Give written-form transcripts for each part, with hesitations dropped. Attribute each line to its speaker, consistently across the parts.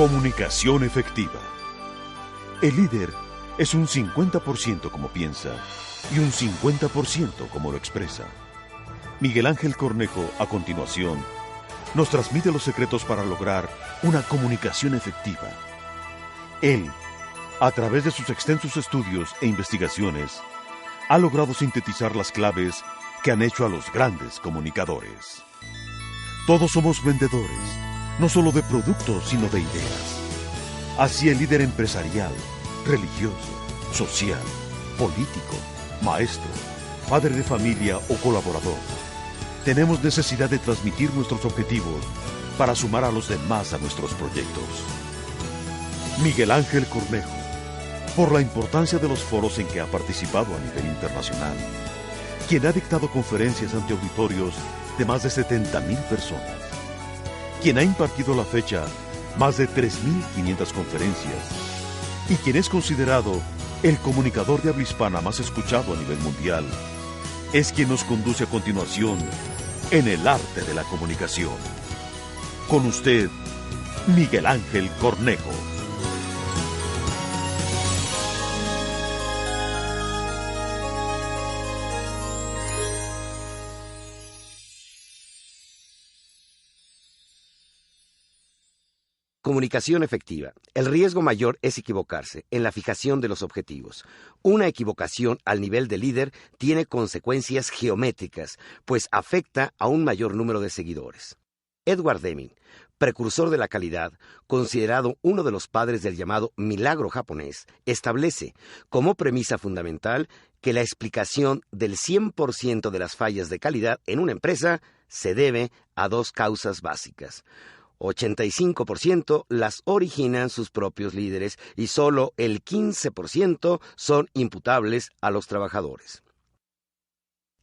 Speaker 1: Comunicación efectiva. El líder es un 50% como piensa y un 50% como lo expresa. Miguel Ángel Cornejo, a continuación, nos transmite los secretos para lograr una comunicación efectiva. Él, a través de sus extensos estudios e investigaciones, ha logrado sintetizar las claves que han hecho a los grandes comunicadores. Todos somos vendedores, no solo de productos, sino de ideas. Así el líder empresarial, religioso, social, político, maestro, padre de familia o colaborador, tenemos necesidad de transmitir nuestros objetivos para sumar a los demás a nuestros proyectos. Miguel Ángel Cornejo, por la importancia de los foros en que ha participado a nivel internacional, quien ha dictado conferencias ante auditorios de más de 70,000 personas, quien ha impartido a la fecha más de 3,500 conferencias y quien es considerado el comunicador de habla hispana más escuchado a nivel mundial, es quien nos conduce a continuación en el arte de la comunicación. Con usted, Miguel Ángel Cornejo.
Speaker 2: Comunicación efectiva. El riesgo mayor es equivocarse en la fijación de los objetivos. Una equivocación al nivel de líder tiene consecuencias geométricas, pues afecta a un mayor número de seguidores. Edward Deming, precursor de la calidad, considerado uno de los padres del llamado milagro japonés, establece como premisa fundamental que la explicación del 100% de las fallas de calidad en una empresa se debe a dos causas básicas. 85% las originan sus propios líderes y solo el 15% son imputables a los trabajadores.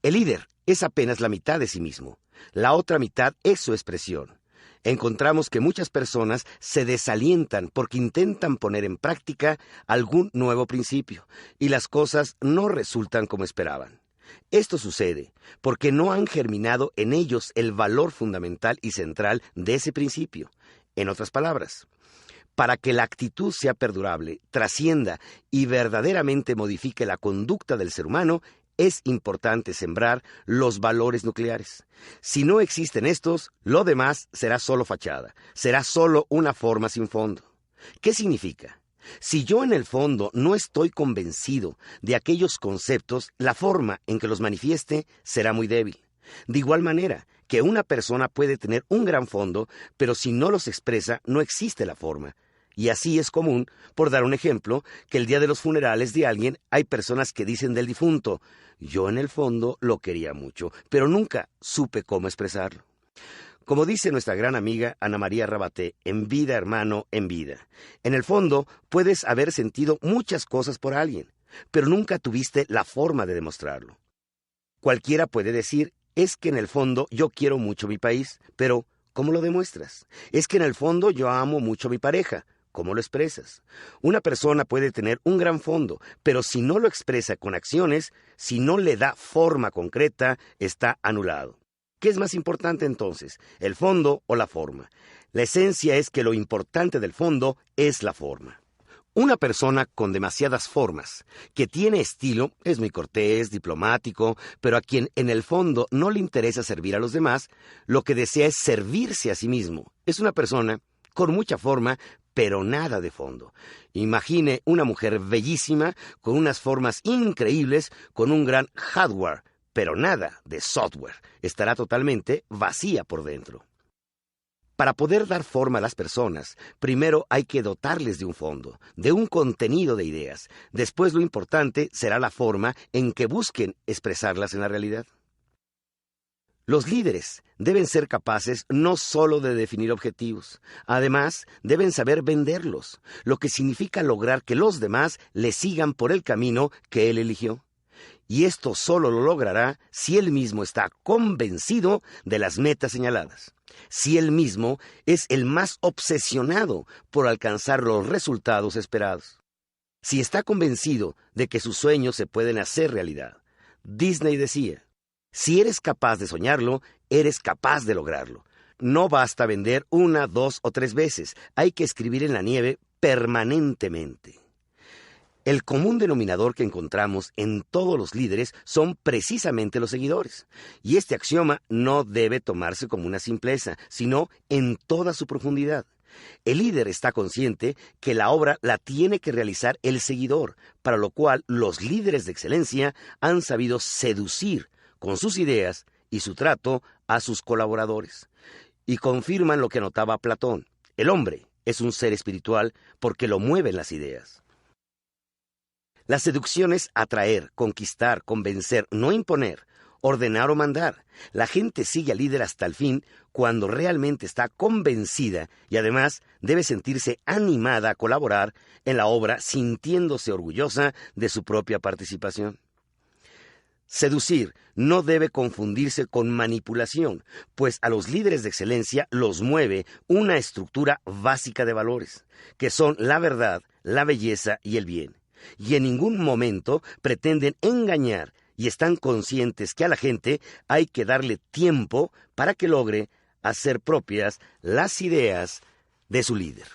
Speaker 2: El líder es apenas la mitad de sí mismo. La otra mitad es su expresión. Encontramos que muchas personas se desalientan porque intentan poner en práctica algún nuevo principio y las cosas no resultan como esperaban. Esto sucede porque no han germinado en ellos el valor fundamental y central de ese principio. En otras palabras, para que la actitud sea perdurable, trascienda y verdaderamente modifique la conducta del ser humano, es importante sembrar los valores nucleares. Si no existen estos, lo demás será solo fachada, será solo una forma sin fondo. ¿Qué significa? Si yo en el fondo no estoy convencido de aquellos conceptos, la forma en que los manifieste será muy débil. De igual manera que una persona puede tener un gran fondo, pero si no los expresa, no existe la forma. Y así es común, por dar un ejemplo, que el día de los funerales de alguien hay personas que dicen del difunto: yo en el fondo lo quería mucho, pero nunca supe cómo expresarlo. Como dice nuestra gran amiga Ana María Rabaté, en vida, hermano, en vida. En el fondo, puedes haber sentido muchas cosas por alguien, pero nunca tuviste la forma de demostrarlo. Cualquiera puede decir, es que en el fondo yo quiero mucho mi país, pero ¿cómo lo demuestras? Es que en el fondo yo amo mucho a mi pareja. ¿Cómo lo expresas? Una persona puede tener un gran fondo, pero si no lo expresa con acciones, si no le da forma concreta, está anulado. ¿Qué es más importante entonces, el fondo o la forma? La esencia es que lo importante del fondo es la forma. Una persona con demasiadas formas, que tiene estilo, es muy cortés, diplomático, pero a quien en el fondo no le interesa servir a los demás, lo que desea es servirse a sí mismo. Es una persona con mucha forma, pero nada de fondo. Imagine una mujer bellísima, con unas formas increíbles, con un gran hardware, pero nada de software. Estará totalmente vacía por dentro. Para poder dar forma a las personas, primero hay que dotarles de un fondo, de un contenido de ideas. Después lo importante será la forma en que busquen expresarlas en la realidad. Los líderes deben ser capaces no solo de definir objetivos, además deben saber venderlos, lo que significa lograr que los demás le sigan por el camino que él eligió. Y esto solo lo logrará si él mismo está convencido de las metas señaladas. Si él mismo es el más obsesionado por alcanzar los resultados esperados. Si está convencido de que sus sueños se pueden hacer realidad. Disney decía, si eres capaz de soñarlo, eres capaz de lograrlo. no basta vender 1, 2 o 3 veces. Hay que escribir en la nieve permanentemente. El común denominador que encontramos en todos los líderes son precisamente los seguidores. Y este axioma no debe tomarse como una simpleza, sino en toda su profundidad. El líder está consciente que la obra la tiene que realizar el seguidor, para lo cual los líderes de excelencia han sabido seducir con sus ideas y su trato a sus colaboradores. Y confirman lo que anotaba Platón: el hombre es un ser espiritual porque lo mueven las ideas. La seducción es atraer, conquistar, convencer, no imponer, ordenar o mandar. La gente sigue al líder hasta el fin cuando realmente está convencida y además debe sentirse animada a colaborar en la obra, sintiéndose orgullosa de su propia participación. Seducir no debe confundirse con manipulación, pues a los líderes de excelencia los mueve una estructura básica de valores, que son la verdad, la belleza y el bien. Y en ningún momento pretenden engañar y están conscientes que a la gente hay que darle tiempo para que logre hacer propias las ideas de su líder.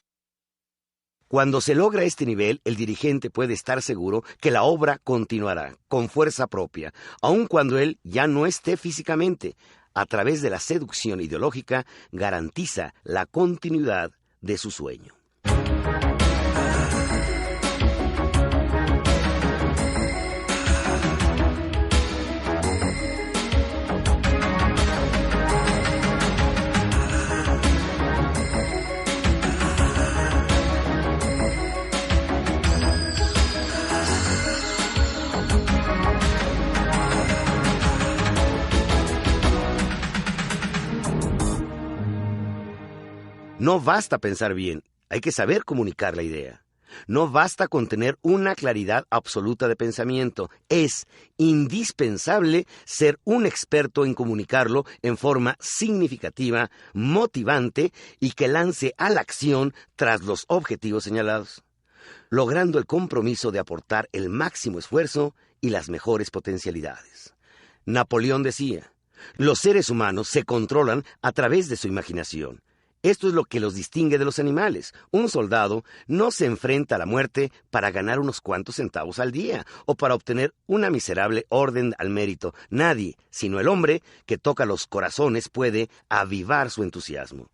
Speaker 2: Cuando se logra este nivel, el dirigente puede estar seguro que la obra continuará con fuerza propia, aun cuando él ya no esté físicamente. A través de la seducción ideológica, garantiza la continuidad de su sueño. No basta pensar bien, hay que saber comunicar la idea. No basta con tener una claridad absoluta de pensamiento. Es indispensable ser un experto en comunicarlo en forma significativa, motivante y que lance a la acción tras los objetivos señalados, logrando el compromiso de aportar el máximo esfuerzo y las mejores potencialidades. Napoleón decía: los seres humanos se controlan a través de su imaginación. Esto es lo que los distingue de los animales. Un soldado no se enfrenta a la muerte para ganar unos cuantos centavos al día o para obtener una miserable orden al mérito. Nadie, sino el hombre que toca los corazones, puede avivar su entusiasmo.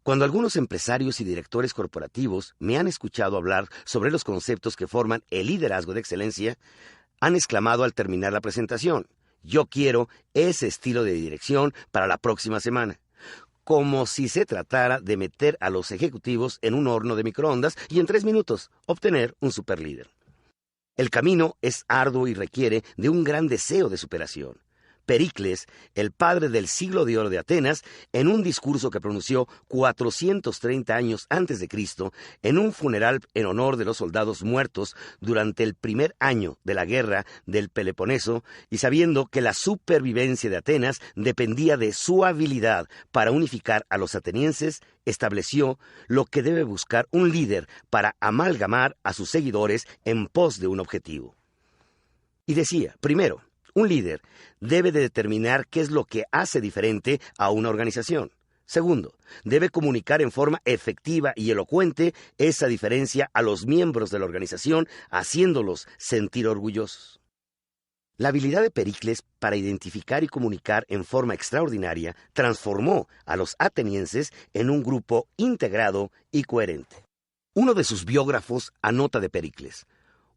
Speaker 2: Cuando algunos empresarios y directores corporativos me han escuchado hablar sobre los conceptos que forman el liderazgo de excelencia, han exclamado al terminar la presentación: yo quiero ese estilo de dirección para la próxima semana. Como si se tratara de meter a los ejecutivos en un horno de microondas y en 3 minutos obtener un superlíder. El camino es arduo y requiere de un gran deseo de superación. Pericles, el padre del siglo de oro de Atenas, en un discurso que pronunció 430 años antes de Cristo, en un funeral en honor de los soldados muertos durante el primer año de la guerra del Peloponeso, y sabiendo que la supervivencia de Atenas dependía de su habilidad para unificar a los atenienses, estableció lo que debe buscar un líder para amalgamar a sus seguidores en pos de un objetivo. Y decía: primero, un líder debe de determinar qué es lo que hace diferente a una organización. Segundo, debe comunicar en forma efectiva y elocuente esa diferencia a los miembros de la organización, haciéndolos sentir orgullosos. La habilidad de Pericles para identificar y comunicar en forma extraordinaria transformó a los atenienses en un grupo integrado y coherente. Uno de sus biógrafos anota de Pericles: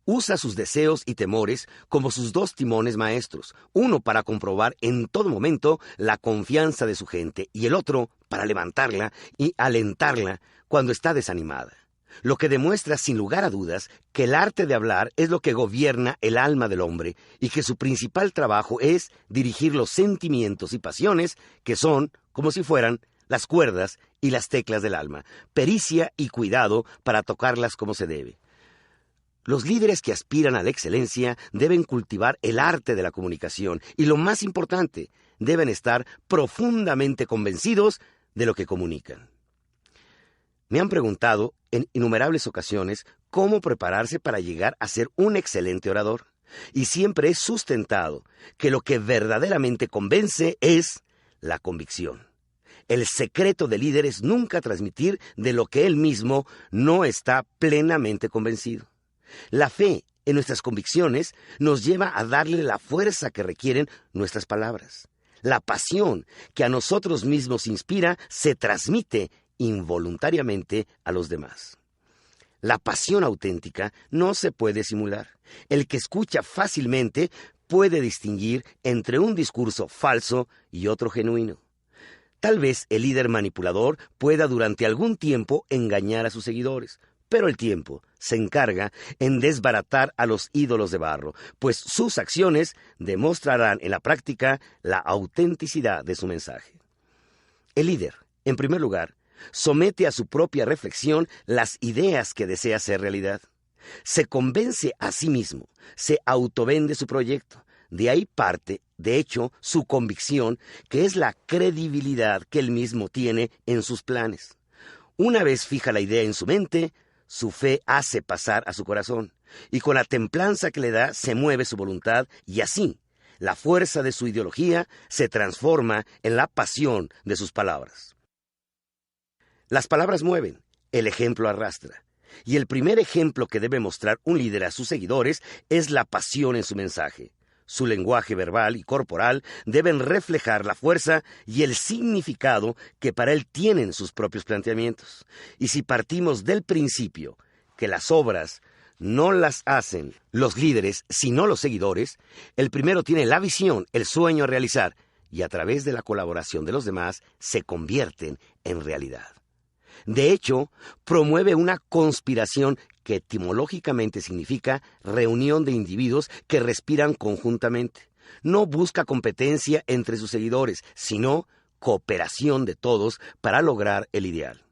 Speaker 2: usa sus deseos y temores como sus 2 timones maestros, uno para comprobar en todo momento la confianza de su gente y el otro para levantarla y alentarla cuando está desanimada. Lo que demuestra sin lugar a dudas que el arte de hablar es lo que gobierna el alma del hombre y que su principal trabajo es dirigir los sentimientos y pasiones que son como si fueran las cuerdas y las teclas del alma, pericia y cuidado para tocarlas como se debe. Los líderes que aspiran a la excelencia deben cultivar el arte de la comunicación y, lo más importante, deben estar profundamente convencidos de lo que comunican. Me han preguntado en innumerables ocasiones cómo prepararse para llegar a ser un excelente orador, y siempre he sustentado que lo que verdaderamente convence es la convicción. El secreto del líder es nunca transmitir de lo que él mismo no está plenamente convencido. La fe en nuestras convicciones nos lleva a darle la fuerza que requieren nuestras palabras. La pasión que a nosotros mismos inspira se transmite involuntariamente a los demás. La pasión auténtica no se puede simular. El que escucha fácilmente puede distinguir entre un discurso falso y otro genuino. Tal vez el líder manipulador pueda durante algún tiempo engañar a sus seguidores, pero el tiempo se encarga en desbaratar a los ídolos de barro, pues sus acciones demostrarán en la práctica la autenticidad de su mensaje. El líder, en primer lugar, somete a su propia reflexión las ideas que desea hacer realidad. Se convence a sí mismo, se autovende su proyecto. De ahí parte, de hecho, su convicción, que es la credibilidad que él mismo tiene en sus planes. Una vez fija la idea en su mente, su fe hace pasar a su corazón, y con la templanza que le da se mueve su voluntad, y así, la fuerza de su ideología se transforma en la pasión de sus palabras. Las palabras mueven, el ejemplo arrastra. Y el primer ejemplo que debe mostrar un líder a sus seguidores es la pasión en su mensaje. Su lenguaje verbal y corporal deben reflejar la fuerza y el significado que para él tienen sus propios planteamientos. Y si partimos del principio que las obras no las hacen los líderes, sino los seguidores, el primero tiene la visión, el sueño a realizar, y a través de la colaboración de los demás se convierten en realidad. De hecho, promueve una conspiración que etimológicamente significa reunión de individuos que respiran conjuntamente. No busca competencia entre sus seguidores, sino cooperación de todos para lograr el ideal.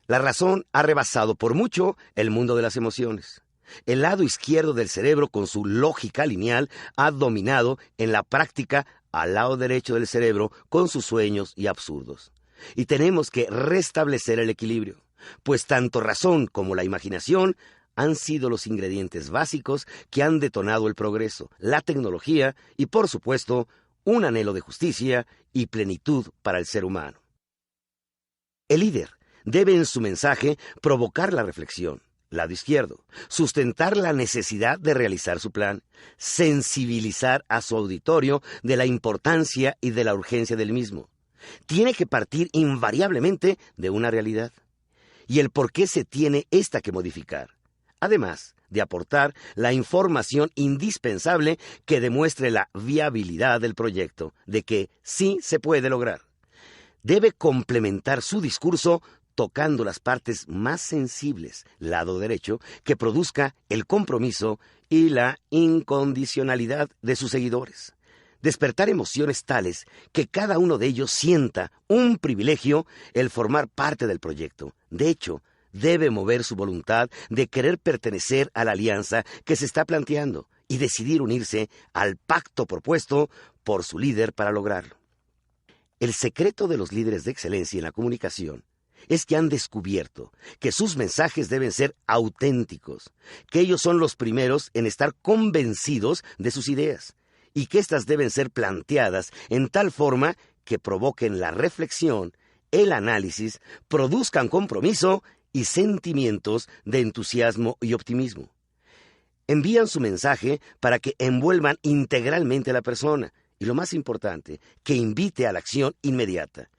Speaker 2: La razón ha rebasado por mucho el mundo de las emociones. El lado izquierdo del cerebro, con su lógica lineal, ha dominado en la práctica al lado derecho del cerebro con sus sueños y absurdos. Y tenemos que restablecer el equilibrio, pues tanto razón como la imaginación han sido los ingredientes básicos que han detonado el progreso, la tecnología y, por supuesto, un anhelo de justicia y plenitud para el ser humano. El líder debe en su mensaje provocar la reflexión, lado izquierdo, sustentar la necesidad de realizar su plan, sensibilizar a su auditorio de la importancia y de la urgencia del mismo. Tiene que partir invariablemente de una realidad y el por qué se tiene esta que modificar, además de aportar la información indispensable que demuestre la viabilidad del proyecto, de que sí se puede lograr. Debe complementar su discurso tocando las partes más sensibles, lado derecho, que produzca el compromiso y la incondicionalidad de sus seguidores. Despertar emociones tales que cada uno de ellos sienta un privilegio el formar parte del proyecto. De hecho, debe mover su voluntad de querer pertenecer a la alianza que se está planteando y decidir unirse al pacto propuesto por su líder para lograrlo. El secreto de los líderes de excelencia en la comunicación es que han descubierto que sus mensajes deben ser auténticos, que ellos son los primeros en estar convencidos de sus ideas, y que éstas deben ser planteadas en tal forma que provoquen la reflexión, el análisis, produzcan compromiso y sentimientos de entusiasmo y optimismo. Envían su mensaje para que envuelvan integralmente a la persona y, lo más importante, que invite a la acción inmediata.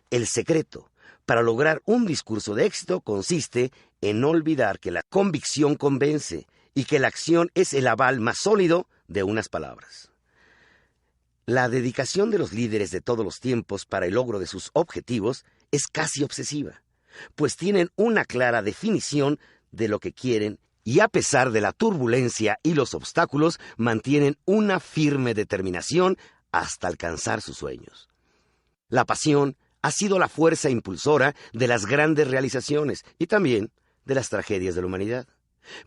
Speaker 2: El secreto para lograr un discurso de éxito consiste en no olvidar que la convicción convence y que la acción es el aval más sólido de unas palabras. La dedicación de los líderes de todos los tiempos para el logro de sus objetivos es casi obsesiva, pues tienen una clara definición de lo que quieren y a pesar de la turbulencia y los obstáculos mantienen una firme determinación hasta alcanzar sus sueños. La pasión ha sido la fuerza impulsora de las grandes realizaciones y también de las tragedias de la humanidad.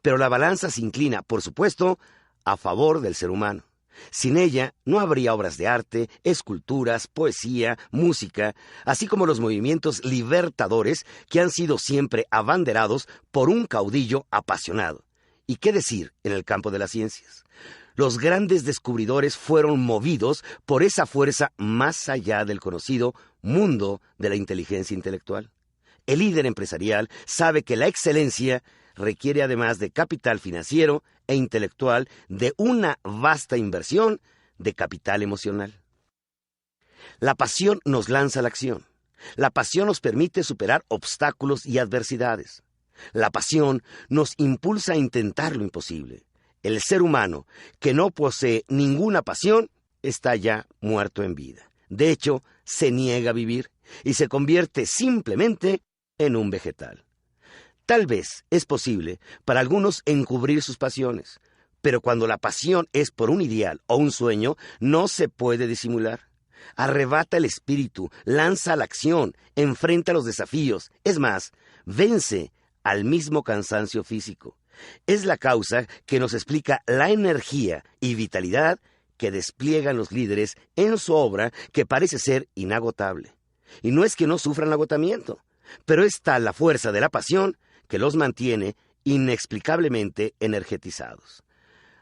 Speaker 2: Pero la balanza se inclina, por supuesto, a favor del ser humano. Sin ella no habría obras de arte, esculturas, poesía, música, así como los movimientos libertadores que han sido siempre abanderados por un caudillo apasionado. ¿Y qué decir en el campo de las ciencias? Los grandes descubridores fueron movidos por esa fuerza más allá del conocido mundo de la inteligencia intelectual. El líder empresarial sabe que la excelencia requiere, además de capital financiero e intelectual, de una vasta inversión de capital emocional. La pasión nos lanza a la acción. La pasión nos permite superar obstáculos y adversidades. La pasión nos impulsa a intentar lo imposible. El ser humano que no posee ninguna pasión está ya muerto en vida. De hecho, se niega a vivir y se convierte simplemente en un vegetal. Tal vez es posible para algunos encubrir sus pasiones, pero cuando la pasión es por un ideal o un sueño, no se puede disimular. Arrebata el espíritu, lanza a la acción, enfrenta los desafíos. Es más, vence al mismo cansancio físico. Es la causa que nos explica la energía y vitalidad que despliegan los líderes en su obra, que parece ser inagotable. Y no es que no sufran agotamiento, pero es tal la fuerza de la pasión que los mantiene inexplicablemente energetizados.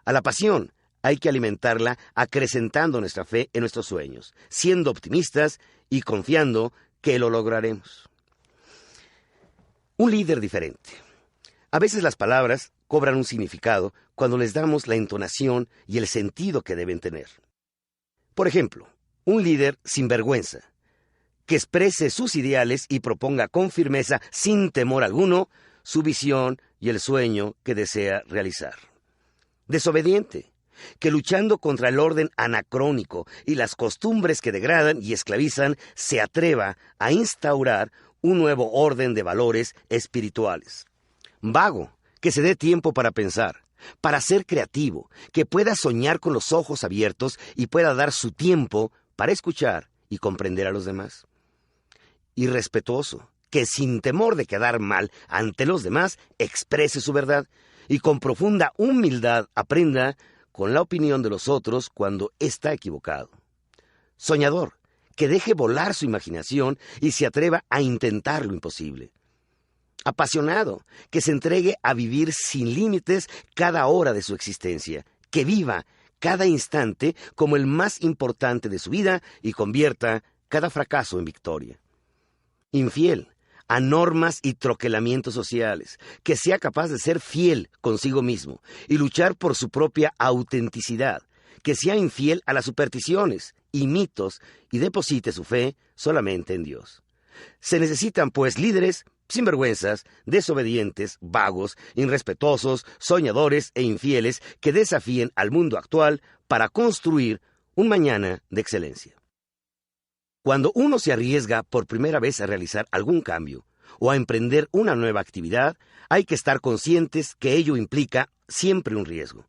Speaker 2: A la pasión hay que alimentarla acrecentando nuestra fe en nuestros sueños, siendo optimistas y confiando que lo lograremos. Un líder diferente. A veces las palabras cobran un significado cuando les damos la entonación y el sentido que deben tener. Por ejemplo, un líder sin vergüenza, que exprese sus ideales y proponga con firmeza, sin temor alguno, su visión y el sueño que desea realizar. Desobediente, que luchando contra el orden anacrónico y las costumbres que degradan y esclavizan, se atreva a instaurar un nuevo orden de valores espirituales. Vago, que se dé tiempo para pensar, para ser creativo, que pueda soñar con los ojos abiertos y pueda dar su tiempo para escuchar y comprender a los demás. Irrespetuoso, que sin temor de quedar mal ante los demás, exprese su verdad y con profunda humildad aprenda con la opinión de los otros cuando está equivocado. Soñador, que deje volar su imaginación y se atreva a intentar lo imposible. Apasionado, que se entregue a vivir sin límites cada hora de su existencia, que viva cada instante como el más importante de su vida y convierta cada fracaso en victoria. Infiel a normas y troquelamientos sociales, que sea capaz de ser fiel consigo mismo y luchar por su propia autenticidad, que sea infiel a las supersticiones y mitos y deposite su fe solamente en Dios. Se necesitan, pues, líderes sinvergüenzas, desobedientes, vagos, irrespetuosos, soñadores e infieles que desafíen al mundo actual para construir un mañana de excelencia. Cuando uno se arriesga por primera vez a realizar algún cambio o a emprender una nueva actividad, hay que estar conscientes que ello implica siempre un riesgo.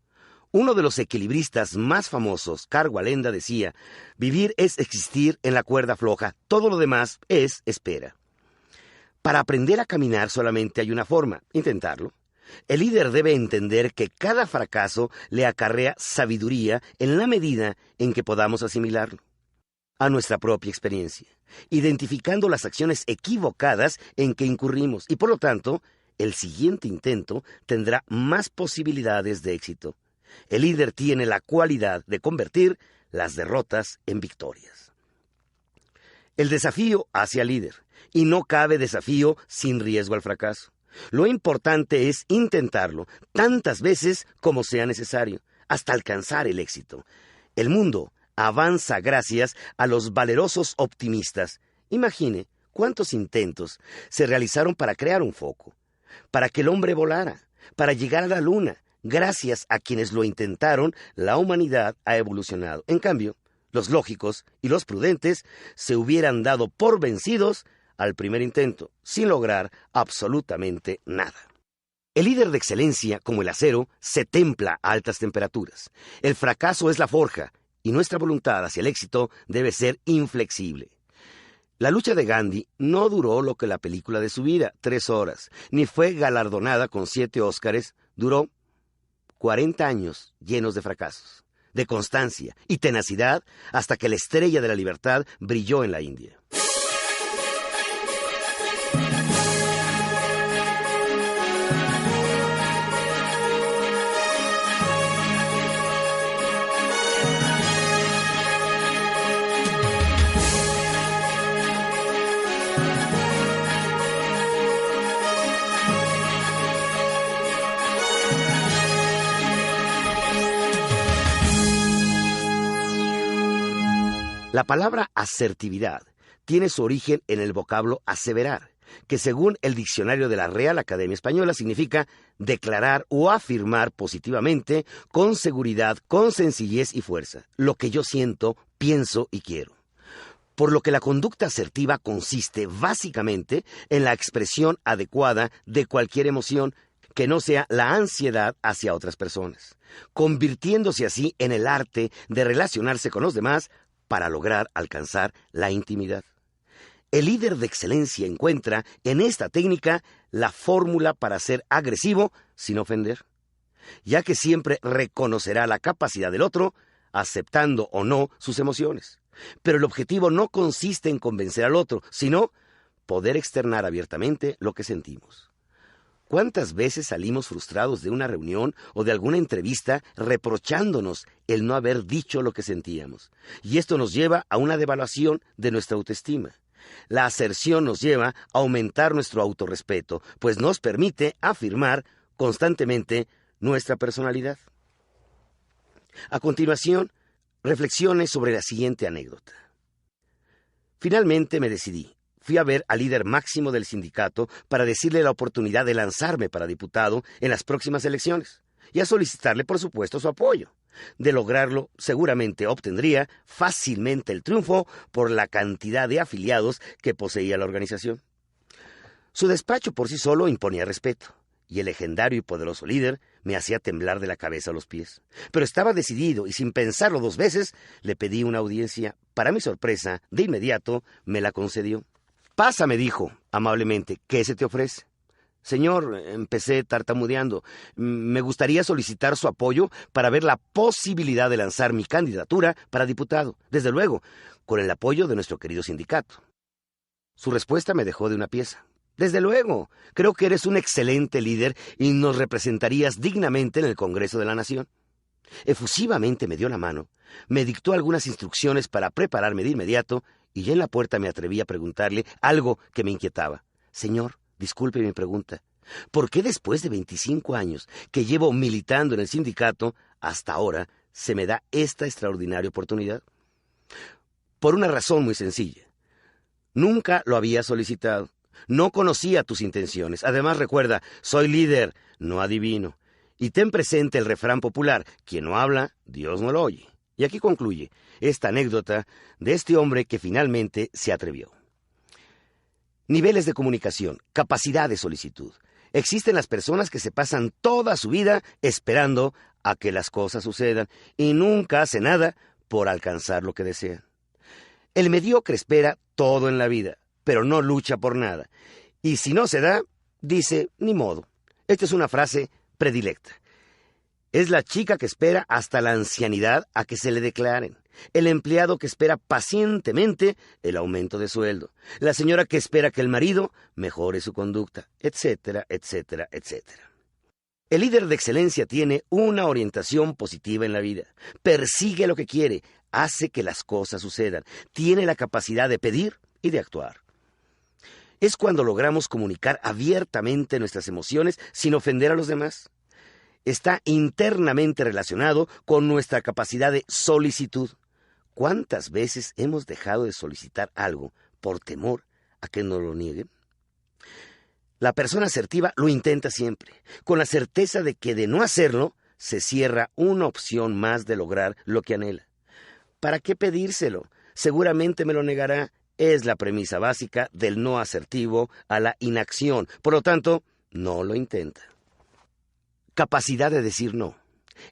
Speaker 2: Uno de los equilibristas más famosos, Karl Wallenda, decía: vivir es existir en la cuerda floja, todo lo demás es espera. Para aprender a caminar solamente hay una forma: intentarlo. El líder debe entender que cada fracaso le acarrea sabiduría en la medida en que podamos asimilarlo a nuestra propia experiencia, identificando las acciones equivocadas en que incurrimos y, por lo tanto, el siguiente intento tendrá más posibilidades de éxito. El líder tiene la cualidad de convertir las derrotas en victorias. El desafío hace al líder, y no cabe desafío sin riesgo al fracaso. Lo importante es intentarlo tantas veces como sea necesario, hasta alcanzar el éxito. El mundo avanza gracias a los valerosos optimistas. Imagine cuántos intentos se realizaron para crear un foco, para que el hombre volara, para llegar a la luna. Gracias a quienes lo intentaron, la humanidad ha evolucionado. En cambio, los lógicos y los prudentes se hubieran dado por vencidos al primer intento, sin lograr absolutamente nada. El líder de excelencia, como el acero, se templa a altas temperaturas. El fracaso es la forja, y nuestra voluntad hacia el éxito debe ser inflexible. La lucha de Gandhi no duró lo que la película de su vida, 3 horas, ni fue galardonada con 7 Óscares, duró 40 años llenos de fracasos, de constancia y tenacidad, hasta que la estrella de la libertad brilló en la India. La palabra asertividad tiene su origen en el vocablo aseverar, que según el diccionario de la Real Academia Española significa declarar o afirmar positivamente, con seguridad, con sencillez y fuerza, lo que yo siento, pienso y quiero. Por lo que la conducta asertiva consiste básicamente en la expresión adecuada de cualquier emoción que no sea la ansiedad hacia otras personas, convirtiéndose así en el arte de relacionarse con los demás para lograr alcanzar la intimidad. El líder de excelencia encuentra en esta técnica la fórmula para ser agresivo sin ofender, ya que siempre reconocerá la capacidad del otro, aceptando o no sus emociones. Pero el objetivo no consiste en convencer al otro, sino poder externar abiertamente lo que sentimos. ¿Cuántas veces salimos frustrados de una reunión o de alguna entrevista reprochándonos el no haber dicho lo que sentíamos? Y esto nos lleva a una devaluación de nuestra autoestima. La aserción nos lleva a aumentar nuestro autorrespeto, pues nos permite afirmar constantemente nuestra personalidad. A continuación, reflexiones sobre la siguiente anécdota. Finalmente me decidí. Fui a ver al líder máximo del sindicato para decirle la oportunidad de lanzarme para diputado en las próximas elecciones y a solicitarle, por supuesto, su apoyo. De lograrlo, seguramente obtendría fácilmente el triunfo por la cantidad de afiliados que poseía la organización. Su despacho por sí solo imponía respeto, y el legendario y poderoso líder me hacía temblar de la cabeza a los pies. Pero estaba decidido y sin pensarlo dos veces, le pedí una audiencia. Para mi sorpresa, de inmediato me la concedió. «Pasa», me dijo amablemente, «¿qué se te ofrece?» «Señor», empecé tartamudeando, «me gustaría solicitar su apoyo para ver la posibilidad de lanzar mi candidatura para diputado, desde luego, con el apoyo de nuestro querido sindicato». Su respuesta me dejó de una pieza. «Desde luego, creo que eres un excelente líder y nos representarías dignamente en el Congreso de la Nación». Efusivamente me dio la mano, me dictó algunas instrucciones para prepararme de inmediato y ya en la puerta me atreví a preguntarle algo que me inquietaba. «Señor, disculpe mi pregunta, ¿por qué después de 25 años que llevo militando en el sindicato, hasta ahora se me da esta extraordinaria oportunidad?» «Por una razón muy sencilla. Nunca lo había solicitado. No conocía tus intenciones. Además, recuerda, soy líder, no adivino. Y ten presente el refrán popular, quien no habla, Dios no lo oye». Y aquí concluye esta anécdota de este hombre que finalmente se atrevió. Niveles de comunicación, capacidad de solicitud. Existen las personas que se pasan toda su vida esperando a que las cosas sucedan y nunca hacen nada por alcanzar lo que desean. El mediocre espera todo en la vida, pero no lucha por nada. Y si no se da, dice, ni modo. Esta es una frase predilecta. Es la chica que espera hasta la ancianidad a que se le declaren. El empleado que espera pacientemente el aumento de sueldo. La señora que espera que el marido mejore su conducta, etcétera, etcétera, etcétera. El líder de excelencia tiene una orientación positiva en la vida. Persigue lo que quiere, hace que las cosas sucedan. Tiene la capacidad de pedir y de actuar. Es cuando logramos comunicar abiertamente nuestras emociones sin ofender a los demás. Está internamente relacionado con nuestra capacidad de solicitud. ¿Cuántas veces hemos dejado de solicitar algo por temor a que nos lo nieguen? La persona asertiva lo intenta siempre, con la certeza de que de no hacerlo, se cierra una opción más de lograr lo que anhela. ¿Para qué pedírselo? Seguramente me lo negará. Es la premisa básica del no asertivo a la inacción. Por lo tanto, no lo intenta. Capacidad de decir no.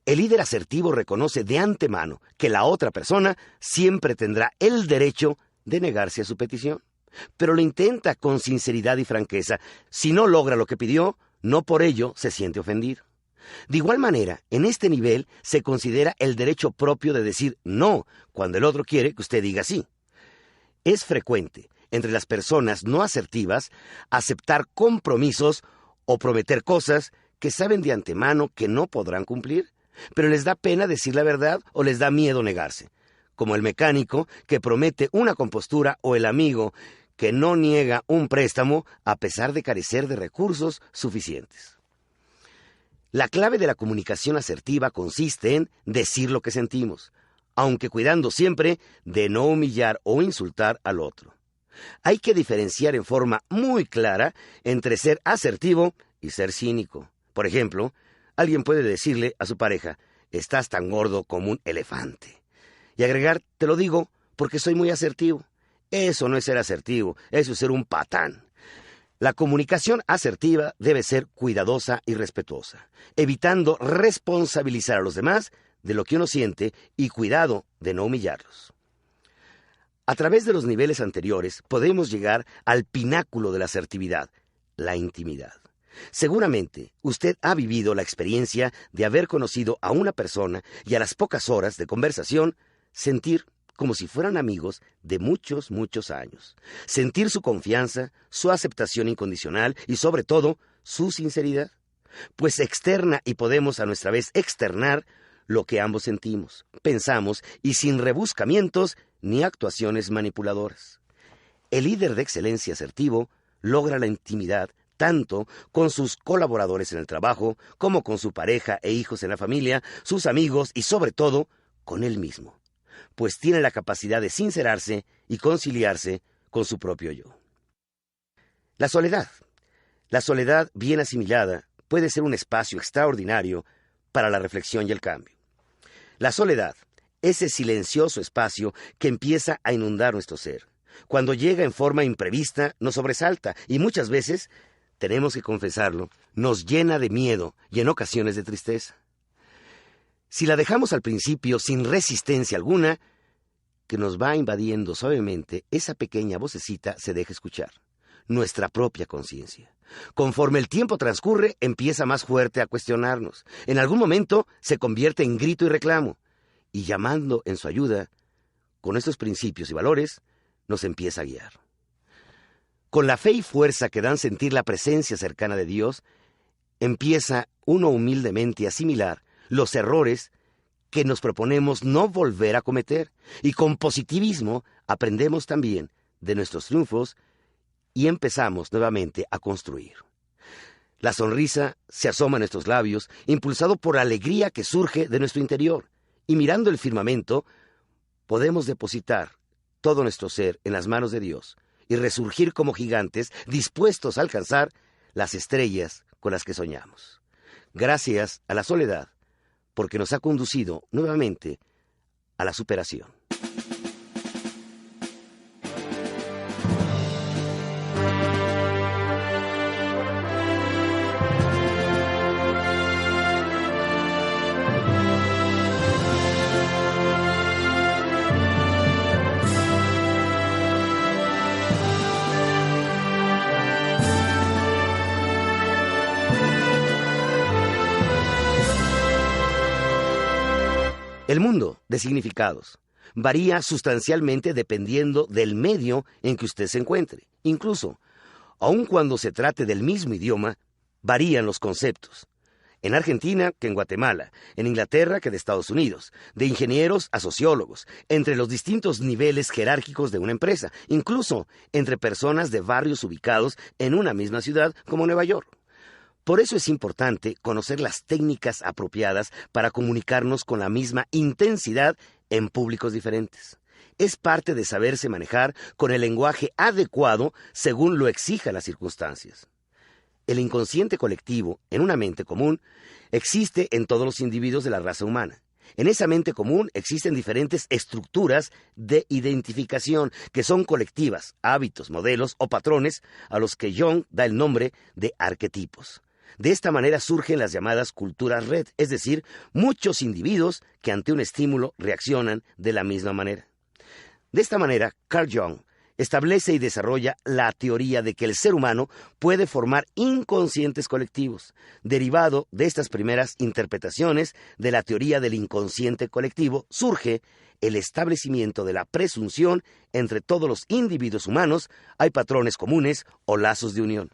Speaker 2: El líder asertivo reconoce de antemano que la otra persona siempre tendrá el derecho de negarse a su petición, pero lo intenta con sinceridad y franqueza. Si no logra lo que pidió, no por ello se siente ofendido. De igual manera, en este nivel se considera el derecho propio de decir no cuando el otro quiere que usted diga sí. Es frecuente entre las personas no asertivas aceptar compromisos o prometer cosas que saben de antemano que no podrán cumplir, pero les da pena decir la verdad o les da miedo negarse, como el mecánico que promete una compostura o el amigo que no niega un préstamo a pesar de carecer de recursos suficientes. La clave de la comunicación asertiva consiste en decir lo que sentimos, aunque cuidando siempre de no humillar o insultar al otro. Hay que diferenciar en forma muy clara entre ser asertivo y ser cínico. Por ejemplo, alguien puede decirle a su pareja: estás tan gordo como un elefante. Y agregar: te lo digo porque soy muy asertivo. Eso no es ser asertivo, eso es ser un patán. La comunicación asertiva debe ser cuidadosa y respetuosa, evitando responsabilizar a los demás de lo que uno siente y cuidado de no humillarlos. A través de los niveles anteriores podemos llegar al pináculo de la asertividad, la intimidad. Seguramente usted ha vivido la experiencia de haber conocido a una persona y a las pocas horas de conversación sentir como si fueran amigos de muchos, muchos años. Sentir su confianza, su aceptación incondicional y sobre todo su sinceridad. Pues externa y podemos a nuestra vez externar lo que ambos sentimos, pensamos y sin rebuscamientos ni actuaciones manipuladoras. El líder de excelencia asertivo logra la intimidad tanto con sus colaboradores en el trabajo, como con su pareja e hijos en la familia, sus amigos y sobre todo con él mismo, pues tiene la capacidad de sincerarse y conciliarse con su propio yo. La soledad. La soledad bien asimilada puede ser un espacio extraordinario para la reflexión y el cambio. La soledad, ese silencioso espacio que empieza a inundar nuestro ser. Cuando llega en forma imprevista, nos sobresalta y muchas veces, tenemos que confesarlo, nos llena de miedo y en ocasiones de tristeza. Si la dejamos al principio sin resistencia alguna, que nos va invadiendo suavemente, esa pequeña vocecita se deja escuchar, nuestra propia conciencia. Conforme el tiempo transcurre, empieza más fuerte a cuestionarnos. En algún momento se convierte en grito y reclamo, y llamando en su ayuda, con estos principios y valores, nos empieza a guiar. Con la fe y fuerza que dan sentir la presencia cercana de Dios, empieza uno humildemente a asimilar los errores que nos proponemos no volver a cometer, y con positivismo aprendemos también de nuestros triunfos y empezamos nuevamente a construir. La sonrisa se asoma a nuestros labios, impulsado por la alegría que surge de nuestro interior, y mirando el firmamento, podemos depositar todo nuestro ser en las manos de Dios y resurgir como gigantes dispuestos a alcanzar las estrellas con las que soñamos. Gracias a la soledad, porque nos ha conducido nuevamente a la superación. El mundo de significados varía sustancialmente dependiendo del medio en que usted se encuentre. Incluso, aun cuando se trate del mismo idioma, varían los conceptos. En Argentina que en Guatemala, en Inglaterra que de Estados Unidos, de ingenieros a sociólogos, entre los distintos niveles jerárquicos de una empresa, incluso entre personas de barrios ubicados en una misma ciudad como Nueva York. Por eso es importante conocer las técnicas apropiadas para comunicarnos con la misma intensidad en públicos diferentes. Es parte de saberse manejar con el lenguaje adecuado según lo exijan las circunstancias. El inconsciente colectivo, en una mente común, existe en todos los individuos de la raza humana. En esa mente común existen diferentes estructuras de identificación que son colectivas, hábitos, modelos o patrones a los que Jung da el nombre de arquetipos. De esta manera surgen las llamadas culturas red, es decir, muchos individuos que ante un estímulo reaccionan de la misma manera. De esta manera, Carl Jung establece y desarrolla la teoría de que el ser humano puede formar inconscientes colectivos. Derivado de estas primeras interpretaciones de la teoría del inconsciente colectivo, surge el establecimiento de la presunción entre todos los individuos humanos hay patrones comunes o lazos de unión.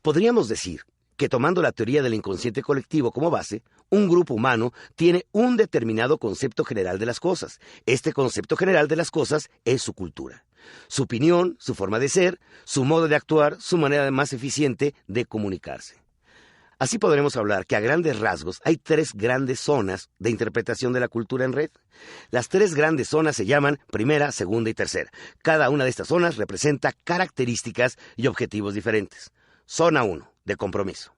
Speaker 2: Podríamos decir que tomando la teoría del inconsciente colectivo como base, un grupo humano tiene un determinado concepto general de las cosas. Este concepto general de las cosas es su cultura, su opinión, su forma de ser, su modo de actuar, su manera más eficiente de comunicarse. Así podremos hablar que a grandes rasgos hay 3 grandes zonas de interpretación de la cultura en red. Las 3 grandes zonas se llaman primera, segunda y tercera. Cada una de estas zonas representa características y objetivos diferentes. Zona 1, de compromiso.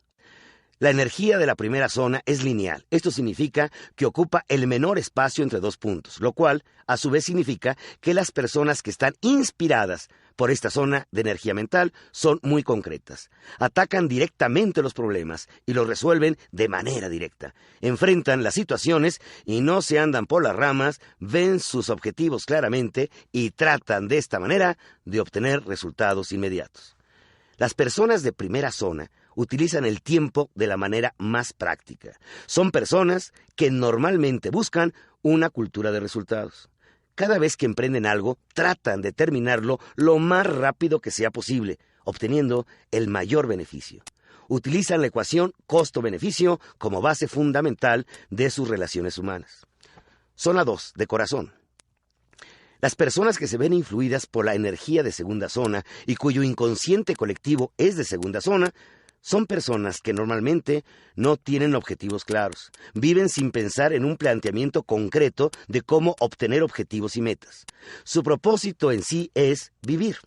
Speaker 2: La energía de la primera zona es lineal. Esto significa que ocupa el menor espacio entre 2 puntos, lo cual a su vez significa que las personas que están inspiradas por esta zona de energía mental son muy concretas. Atacan directamente los problemas y los resuelven de manera directa. Enfrentan las situaciones y no se andan por las ramas, ven sus objetivos claramente y tratan de esta manera de obtener resultados inmediatos. Las personas de primera zona utilizan el tiempo de la manera más práctica. Son personas que normalmente buscan una cultura de resultados. Cada vez que emprenden algo, tratan de terminarlo lo más rápido que sea posible, obteniendo el mayor beneficio. Utilizan la ecuación costo-beneficio como base fundamental de sus relaciones humanas. Zona 2, de corazón. Las personas que se ven influidas por la energía de segunda zona y cuyo inconsciente colectivo es de segunda zona, son personas que normalmente no tienen objetivos claros. Viven sin pensar en un planteamiento concreto de cómo obtener objetivos y metas. Su propósito en sí es vivir.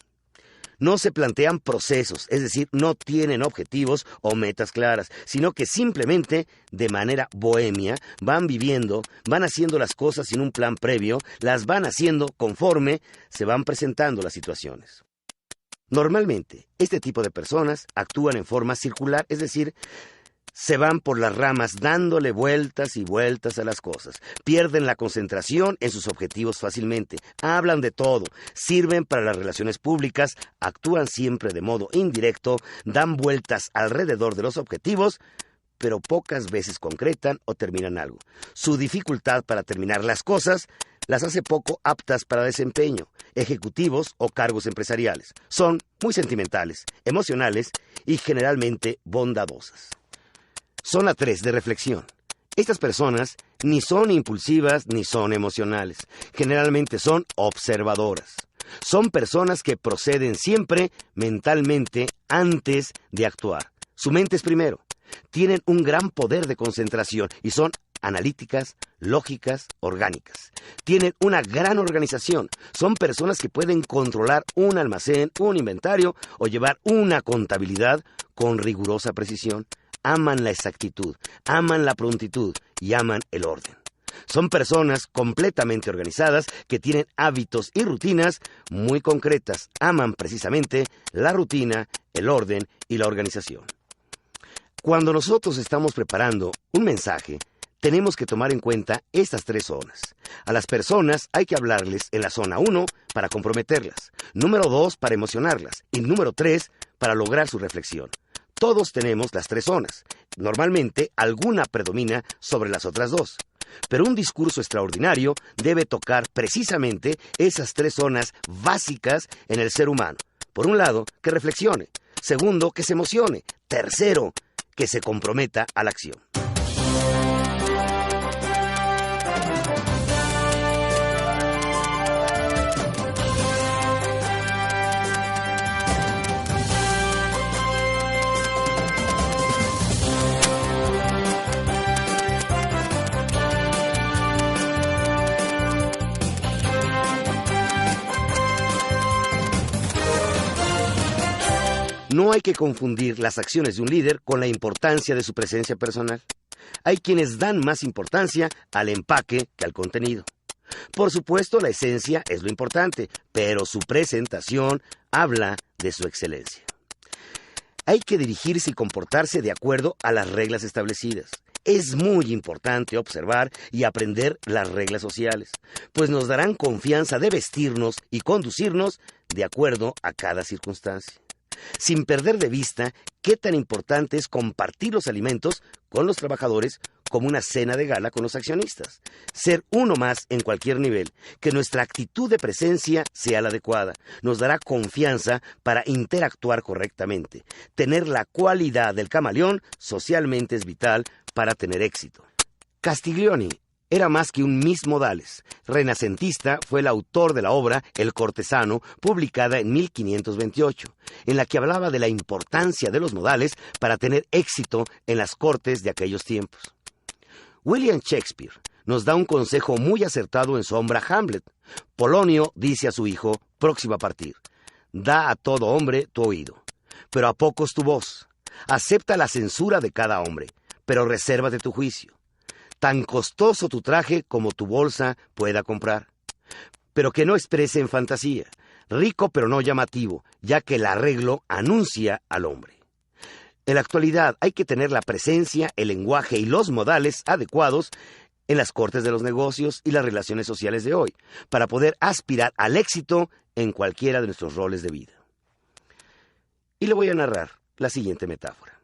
Speaker 2: No se plantean procesos, es decir, no tienen objetivos o metas claras, sino que simplemente, de manera bohemia, van viviendo, van haciendo las cosas sin un plan previo, las van haciendo conforme se van presentando las situaciones. Normalmente, este tipo de personas actúan en forma circular, es decir, se van por las ramas dándole vueltas y vueltas a las cosas. Pierden la concentración en sus objetivos fácilmente. Hablan de todo, sirven para las relaciones públicas, actúan siempre de modo indirecto, dan vueltas alrededor de los objetivos, pero pocas veces concretan o terminan algo. Su dificultad para terminar las cosas las hace poco aptas para desempeño, ejecutivos o cargos empresariales. Son muy sentimentales, emocionales y generalmente bondadosas. Zona 3, de reflexión. Estas personas ni son impulsivas ni son emocionales. Generalmente son observadoras. Son personas que proceden siempre mentalmente antes de actuar. Su mente es primero. Tienen un gran poder de concentración y son analíticas, lógicas, orgánicas. Tienen una gran organización. Son personas que pueden controlar un almacén, un inventario o llevar una contabilidad con rigurosa precisión. Aman la exactitud, aman la prontitud y aman el orden. Son personas completamente organizadas que tienen hábitos y rutinas muy concretas. Aman precisamente la rutina, el orden y la organización. Cuando nosotros estamos preparando un mensaje, tenemos que tomar en cuenta estas 3 zonas. A las personas hay que hablarles en la zona 1 para comprometerlas, número 2 para emocionarlas y número 3 para lograr su reflexión. Todos tenemos las 3 zonas. Normalmente alguna predomina sobre las otras 2. Pero un discurso extraordinario debe tocar precisamente esas 3 zonas básicas en el ser humano. Por un lado, que reflexione. Segundo, que se emocione. Tercero, que se comprometa a la acción. No hay que confundir las acciones de un líder con la importancia de su presencia personal. Hay quienes dan más importancia al empaque que al contenido. Por supuesto, la esencia es lo importante, pero su presentación habla de su excelencia. Hay que dirigirse y comportarse de acuerdo a las reglas establecidas. Es muy importante observar y aprender las reglas sociales, pues nos darán confianza de vestirnos y conducirnos de acuerdo a cada circunstancia. Sin perder de vista qué tan importante es compartir los alimentos con los trabajadores como una cena de gala con los accionistas. Ser uno más en cualquier nivel, que nuestra actitud de presencia sea la adecuada, nos dará confianza para interactuar correctamente. Tener la cualidad del camaleón socialmente es vital para tener éxito. Castiglioni era más que un Miss Modales. Renacentista, fue el autor de la obra El cortesano, publicada en 1528, en la que hablaba de la importancia de los modales para tener éxito en las cortes de aquellos tiempos. William Shakespeare nos da un consejo muy acertado en su obra Hamlet. Polonio dice a su hijo, próximo a partir: da a todo hombre tu oído, pero a pocos tu voz. Acepta la censura de cada hombre, pero resérvate tu juicio. Tan costoso tu traje como tu bolsa pueda comprar, pero que no exprese en fantasía, rico pero no llamativo, ya que el arreglo anuncia al hombre. En la actualidad hay que tener la presencia, el lenguaje y los modales adecuados en las cortes de los negocios y las relaciones sociales de hoy, para poder aspirar al éxito en cualquiera de nuestros roles de vida. Y le voy a narrar la siguiente metáfora.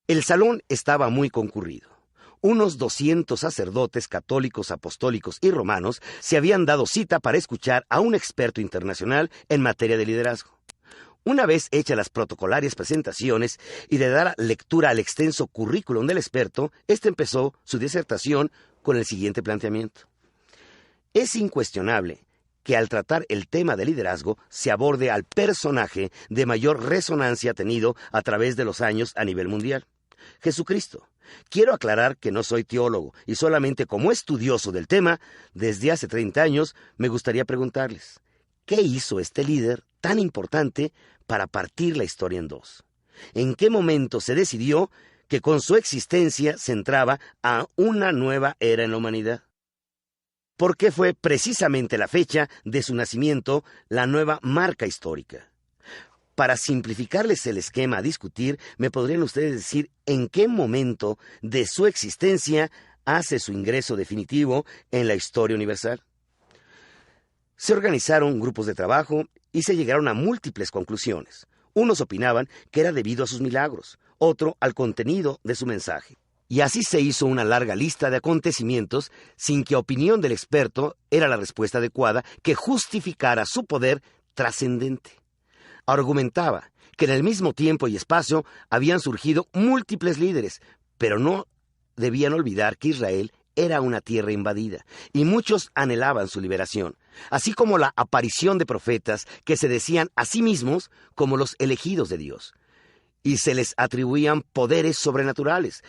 Speaker 2: El salón estaba muy concurrido. Unos 200 sacerdotes católicos, apostólicos y romanos se habían dado cita para escuchar a un experto internacional en materia de liderazgo. Una vez hechas las protocolarias presentaciones y de dar lectura al extenso currículum del experto, este empezó su disertación con el siguiente planteamiento. Es incuestionable que al tratar el tema de liderazgo se aborde al personaje de mayor resonancia tenido a través de los años a nivel mundial: Jesucristo. Quiero aclarar que no soy teólogo y solamente como estudioso del tema, desde hace 30 años, me gustaría preguntarles, ¿qué hizo este líder tan importante para partir la historia en dos? ¿En qué momento se decidió que con su existencia se entraba a una nueva era en la humanidad? ¿Por qué fue precisamente la fecha de su nacimiento la nueva marca histórica? Para simplificarles el esquema a discutir, ¿me podrían ustedes decir en qué momento de su existencia hace su ingreso definitivo en la historia universal? Se organizaron grupos de trabajo y se llegaron a múltiples conclusiones. Unos opinaban que era debido a sus milagros, otro al contenido de su mensaje. Y así se hizo una larga lista de acontecimientos sin que opinión del experto era la respuesta adecuada que justificara su poder trascendente. Argumentaba que en el mismo tiempo y espacio habían surgido múltiples líderes, pero no debían olvidar que Israel era una tierra invadida, y muchos anhelaban su liberación, así como la aparición de profetas que se decían a sí mismos como los elegidos de Dios, y se les atribuían poderes sobrenaturales.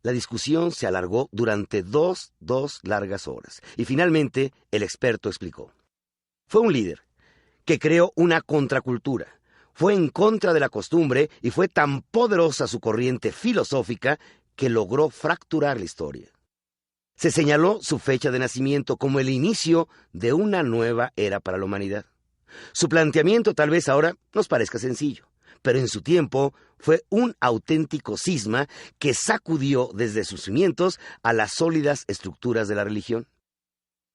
Speaker 2: La discusión se alargó durante dos largas horas, y finalmente el experto explicó. Fue un líder que creó una contracultura. Fue en contra de la costumbre y fue tan poderosa su corriente filosófica que logró fracturar la historia. Se señaló su fecha de nacimiento como el inicio de una nueva era para la humanidad. Su planteamiento tal vez ahora nos parezca sencillo, pero en su tiempo fue un auténtico cisma que sacudió desde sus cimientos a las sólidas estructuras de la religión.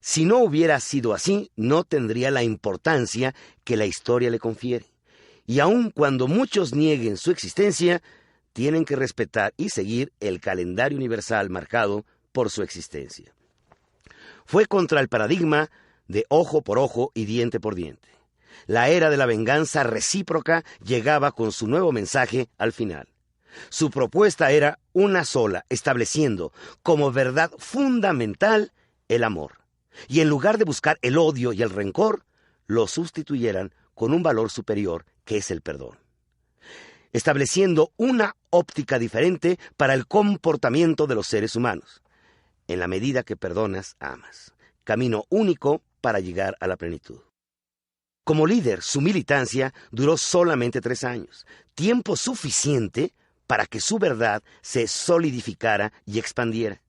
Speaker 2: Si no hubiera sido así, no tendría la importancia que la historia le confiere. Y aun cuando muchos nieguen su existencia, tienen que respetar y seguir el calendario universal marcado por su existencia. Fue contra el paradigma de ojo por ojo y diente por diente. La era de la venganza recíproca llegaba con su nuevo mensaje al final. Su propuesta era una sola, estableciendo como verdad fundamental el amor. Y en lugar de buscar el odio y el rencor, lo sustituyeran con un valor superior que es el perdón, estableciendo una óptica diferente para el comportamiento de los seres humanos. En la medida que perdonas, amas. Camino único para llegar a la plenitud. Como líder, su militancia duró solamente 3 años, tiempo suficiente para que su verdad se solidificara y expandiera,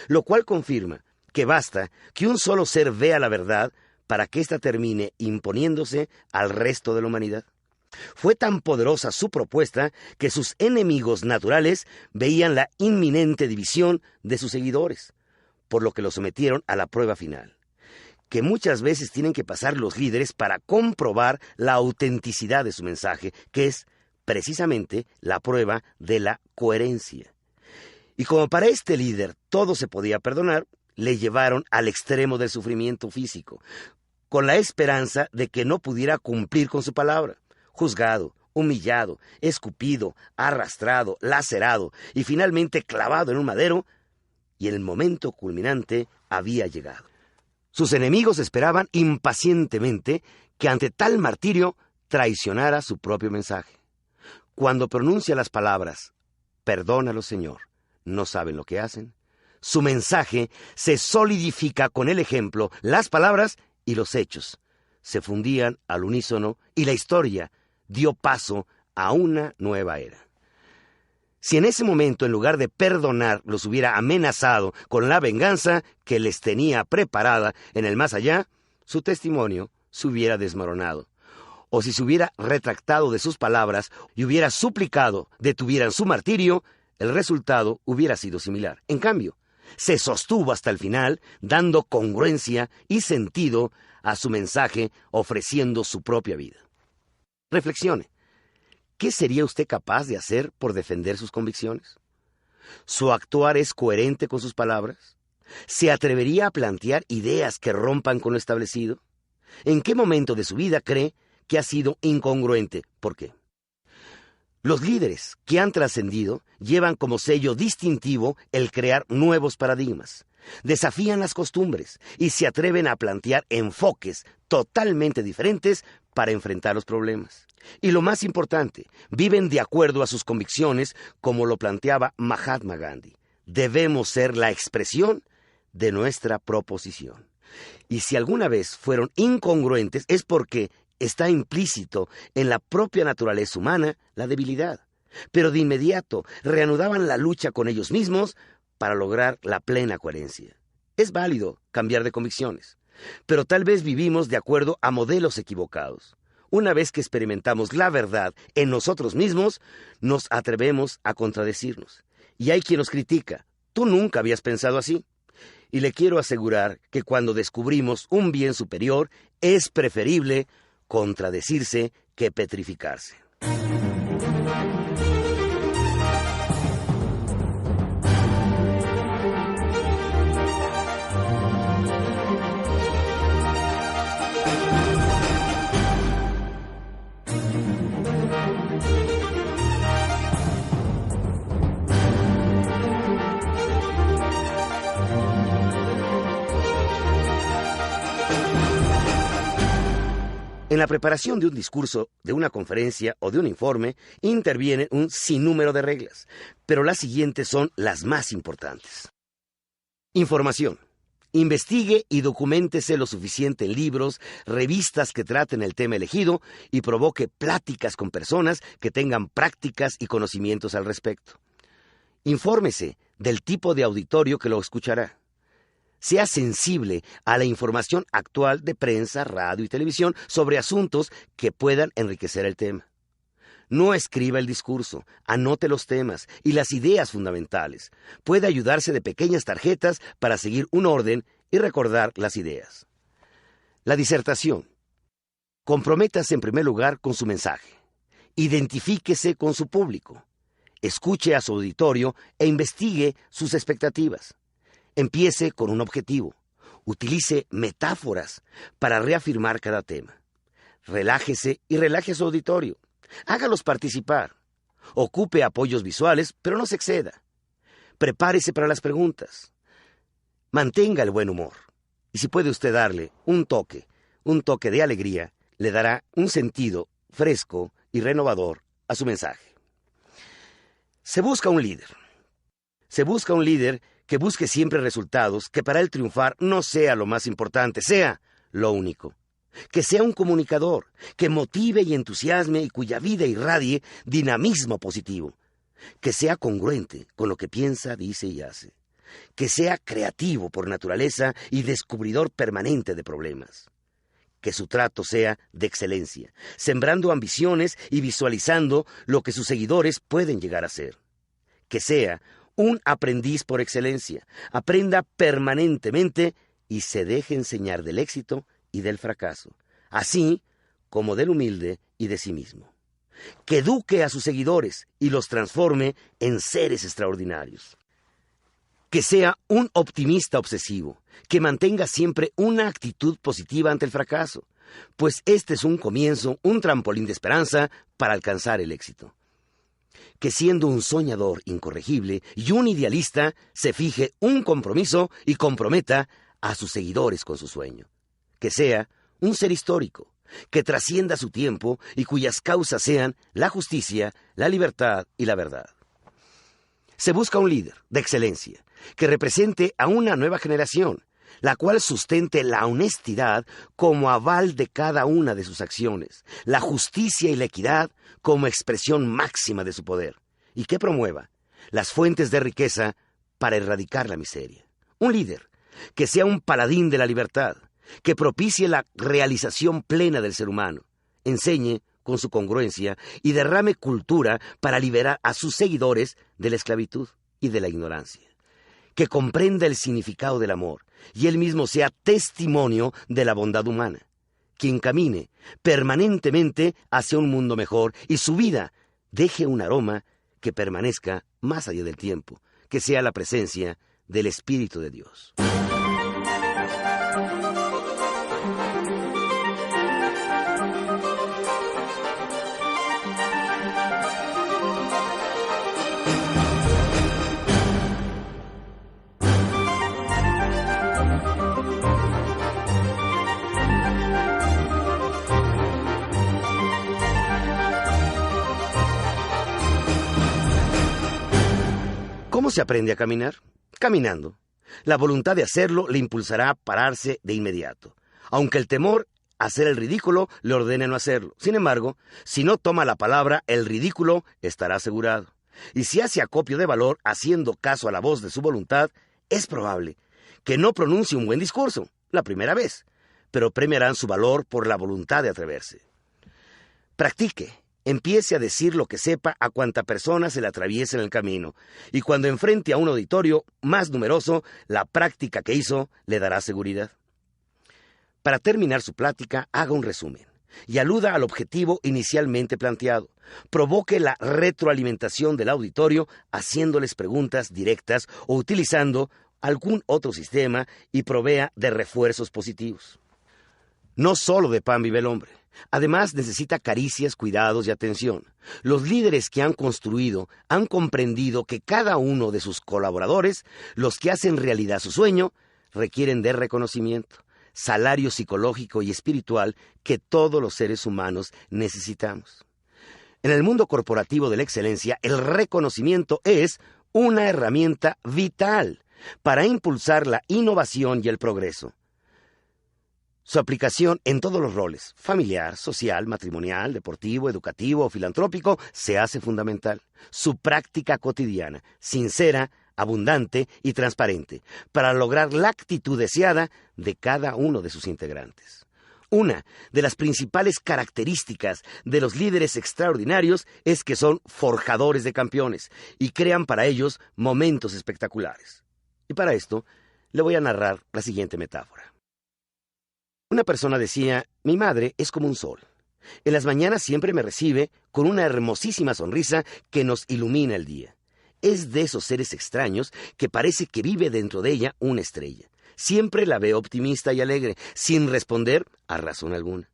Speaker 2: lo cual confirma que basta que un solo ser vea la verdad para que ésta termine imponiéndose al resto de la humanidad. Fue tan poderosa su propuesta que sus enemigos naturales veían la inminente división de sus seguidores, por lo que lo sometieron a la prueba final, que muchas veces tienen que pasar los líderes para comprobar la autenticidad de su mensaje, que es precisamente la prueba de la coherencia. Y como para este líder todo se podía perdonar, le llevaron al extremo del sufrimiento físico, con la esperanza de que no pudiera cumplir con su palabra. Juzgado, humillado, escupido, arrastrado, lacerado y finalmente clavado en un madero, y el momento culminante había llegado. Sus enemigos esperaban impacientemente que ante tal martirio traicionara su propio mensaje. Cuando pronuncia las palabras, «Perdónalo, Señor, no saben lo que hacen», su mensaje se solidifica con el ejemplo, las palabras y los hechos. Se fundían al unísono y la historia dio paso a una nueva era. Si en ese momento, en lugar de perdonar, los hubiera amenazado con la venganza que les tenía preparada en el más allá, su testimonio se hubiera desmoronado. O si se hubiera retractado de sus palabras y hubiera suplicado detuvieran su martirio, el resultado hubiera sido similar. En cambio, se sostuvo hasta el final, dando congruencia y sentido a su mensaje, ofreciendo su propia vida. Reflexione. ¿Qué sería usted capaz de hacer por defender sus convicciones? ¿Su actuar es coherente con sus palabras? ¿Se atrevería a plantear ideas que rompan con lo establecido? ¿En qué momento de su vida cree que ha sido incongruente? ¿Por qué? Los líderes que han trascendido llevan como sello distintivo el crear nuevos paradigmas. Desafían las costumbres y se atreven a plantear enfoques totalmente diferentes para enfrentar los problemas. Y lo más importante, viven de acuerdo a sus convicciones, como lo planteaba Mahatma Gandhi. Debemos ser la expresión de nuestra proposición. Y si alguna vez fueron incongruentes es porque está implícito en la propia naturaleza humana la debilidad. Pero de inmediato reanudaban la lucha con ellos mismos para lograr la plena coherencia. Es válido cambiar de convicciones, pero tal vez vivimos de acuerdo a modelos equivocados. Una vez que experimentamos la verdad en nosotros mismos, nos atrevemos a contradecirnos. Y hay quien nos critica. Tú nunca habías pensado así. Y le quiero asegurar que cuando descubrimos un bien superior, es preferible contradecirse que petrificarse. En la preparación de un discurso, de una conferencia o de un informe, intervienen un sinnúmero de reglas, pero las siguientes son las más importantes. Información. Investigue y documéntese lo suficiente en libros, revistas que traten el tema elegido y provoque pláticas con personas que tengan prácticas y conocimientos al respecto. Infórmese del tipo de auditorio que lo escuchará. Sea sensible a la información actual de prensa, radio y televisión sobre asuntos que puedan enriquecer el tema. No escriba el discurso, anote los temas y las ideas fundamentales. Puede ayudarse de pequeñas tarjetas para seguir un orden y recordar las ideas. La disertación. Comprométase en primer lugar con su mensaje. Identifíquese con su público. Escuche a su auditorio e investigue sus expectativas. Empiece con un objetivo. Utilice metáforas para reafirmar cada tema. Relájese y relaje a su auditorio. Hágalos participar. Ocupe apoyos visuales, pero no se exceda. Prepárese para las preguntas. Mantenga el buen humor. Y si puede usted darle un toque de alegría, le dará un sentido fresco y renovador a su mensaje. Se busca un líder. Se busca un líder que busque siempre resultados, que para él triunfar no sea lo más importante, sea lo único. Que sea un comunicador, que motive y entusiasme y cuya vida irradie dinamismo positivo. Que sea congruente con lo que piensa, dice y hace. Que sea creativo por naturaleza y descubridor permanente de problemas. Que su trato sea de excelencia, sembrando ambiciones y visualizando lo que sus seguidores pueden llegar a ser. Que sea un aprendiz por excelencia, aprenda permanentemente y se deje enseñar del éxito y del fracaso, así como del humilde y de sí mismo. Que eduque a sus seguidores y los transforme en seres extraordinarios. Que sea un optimista obsesivo, que mantenga siempre una actitud positiva ante el fracaso, pues este es un comienzo, un trampolín de esperanza para alcanzar el éxito. que siendo un soñador incorregible y un idealista, se fije un compromiso y comprometa a sus seguidores con su sueño. Que sea un ser histórico, que trascienda su tiempo y cuyas causas sean la justicia, la libertad y la verdad. Se busca un líder de excelencia que represente a una nueva generación, la cual sustente la honestidad como aval de cada una de sus acciones, la justicia y la equidad como expresión máxima de su poder, y que promueva las fuentes de riqueza para erradicar la miseria. Un líder que sea un paladín de la libertad, que propicie la realización plena del ser humano, enseñe con su congruencia y derrame cultura para liberar a sus seguidores de la esclavitud y de la ignorancia, que comprenda el significado del amor y él mismo sea testimonio de la bondad humana, quien camine permanentemente hacia un mundo mejor y su vida deje un aroma que permanezca más allá del tiempo, que sea la presencia del Espíritu de Dios. ¿Cómo se aprende a caminar? Caminando. La voluntad de hacerlo le impulsará a pararse de inmediato, aunque el temor a hacer el ridículo le ordene no hacerlo. Sin embargo, si no toma la palabra, el ridículo estará asegurado. Y si hace acopio de valor haciendo caso a la voz de su voluntad, es probable que no pronuncie un buen discurso la primera vez, pero premiarán su valor por la voluntad de atreverse. Practique. Empiece a decir lo que sepa a cuanta persona se le atraviese en el camino, y cuando enfrente a un auditorio más numeroso, la práctica que hizo le dará seguridad. Para terminar su plática, haga un resumen y aluda al objetivo inicialmente planteado. Provoque la retroalimentación del auditorio haciéndoles preguntas directas o utilizando algún otro sistema y provea de refuerzos positivos. No solo de pan vive el hombre. Además, necesita caricias, cuidados y atención. Los líderes que han construido han comprendido que cada uno de sus colaboradores, los que hacen realidad su sueño, requieren de reconocimiento, salario psicológico y espiritual que todos los seres humanos necesitamos. En el mundo corporativo de la excelencia, el reconocimiento es una herramienta vital para impulsar la innovación y el progreso. Su aplicación en todos los roles, familiar, social, matrimonial, deportivo, educativo o filantrópico, se hace fundamental. Su práctica cotidiana, sincera, abundante y transparente, para lograr la actitud deseada de cada uno de sus integrantes. Una de las principales características de los líderes extraordinarios es que son forjadores de campeones y crean para ellos momentos espectaculares. Y para esto, le voy a narrar la siguiente metáfora. Una persona decía, mi madre es como un sol. En las mañanas siempre me recibe con una hermosísima sonrisa que nos ilumina el día. Es de esos seres extraños que parece que vive dentro de ella una estrella. Siempre la veo optimista y alegre, sin responder a razón alguna.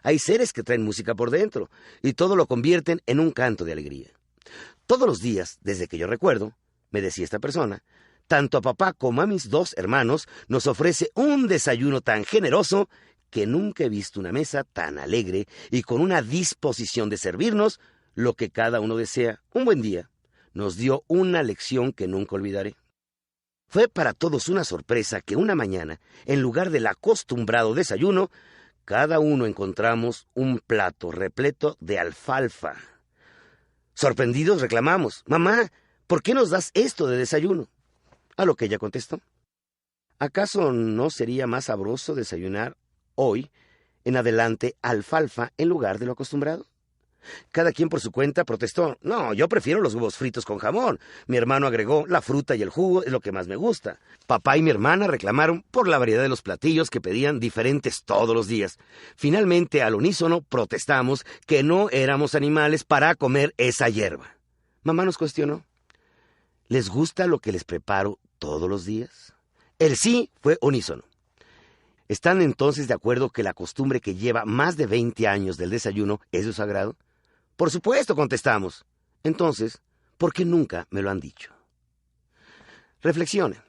Speaker 2: Hay seres que traen música por dentro y todo lo convierten en un canto de alegría. Todos los días, desde que yo recuerdo, me decía esta persona, tanto a papá como a mis dos hermanos nos ofrece un desayuno tan generoso que nunca he visto una mesa tan alegre y con una disposición de servirnos lo que cada uno desea. Un buen día. Nos dio una lección que nunca olvidaré. Fue para todos una sorpresa que una mañana, en lugar del acostumbrado desayuno, cada uno encontramos un plato repleto de alfalfa. Sorprendidos reclamamos, mamá, ¿por qué nos das esto de desayuno? A lo que ella contestó, ¿acaso no sería más sabroso desayunar hoy en adelante alfalfa en lugar de lo acostumbrado? Cada quien por su cuenta protestó, no, yo prefiero los huevos fritos con jamón. Mi hermano agregó, la fruta y el jugo es lo que más me gusta. Papá y mi hermana reclamaron por la variedad de los platillos que pedían diferentes todos los días. Finalmente, al unísono, protestamos que no éramos animales para comer esa hierba. Mamá nos cuestionó, ¿les gusta lo que les preparo todos los días? El sí fue unísono. ¿Están entonces de acuerdo que la costumbre que lleva más de 20 años del desayuno es de su agrado? Por supuesto, contestamos. Entonces, ¿por qué nunca me lo han dicho? Reflexione.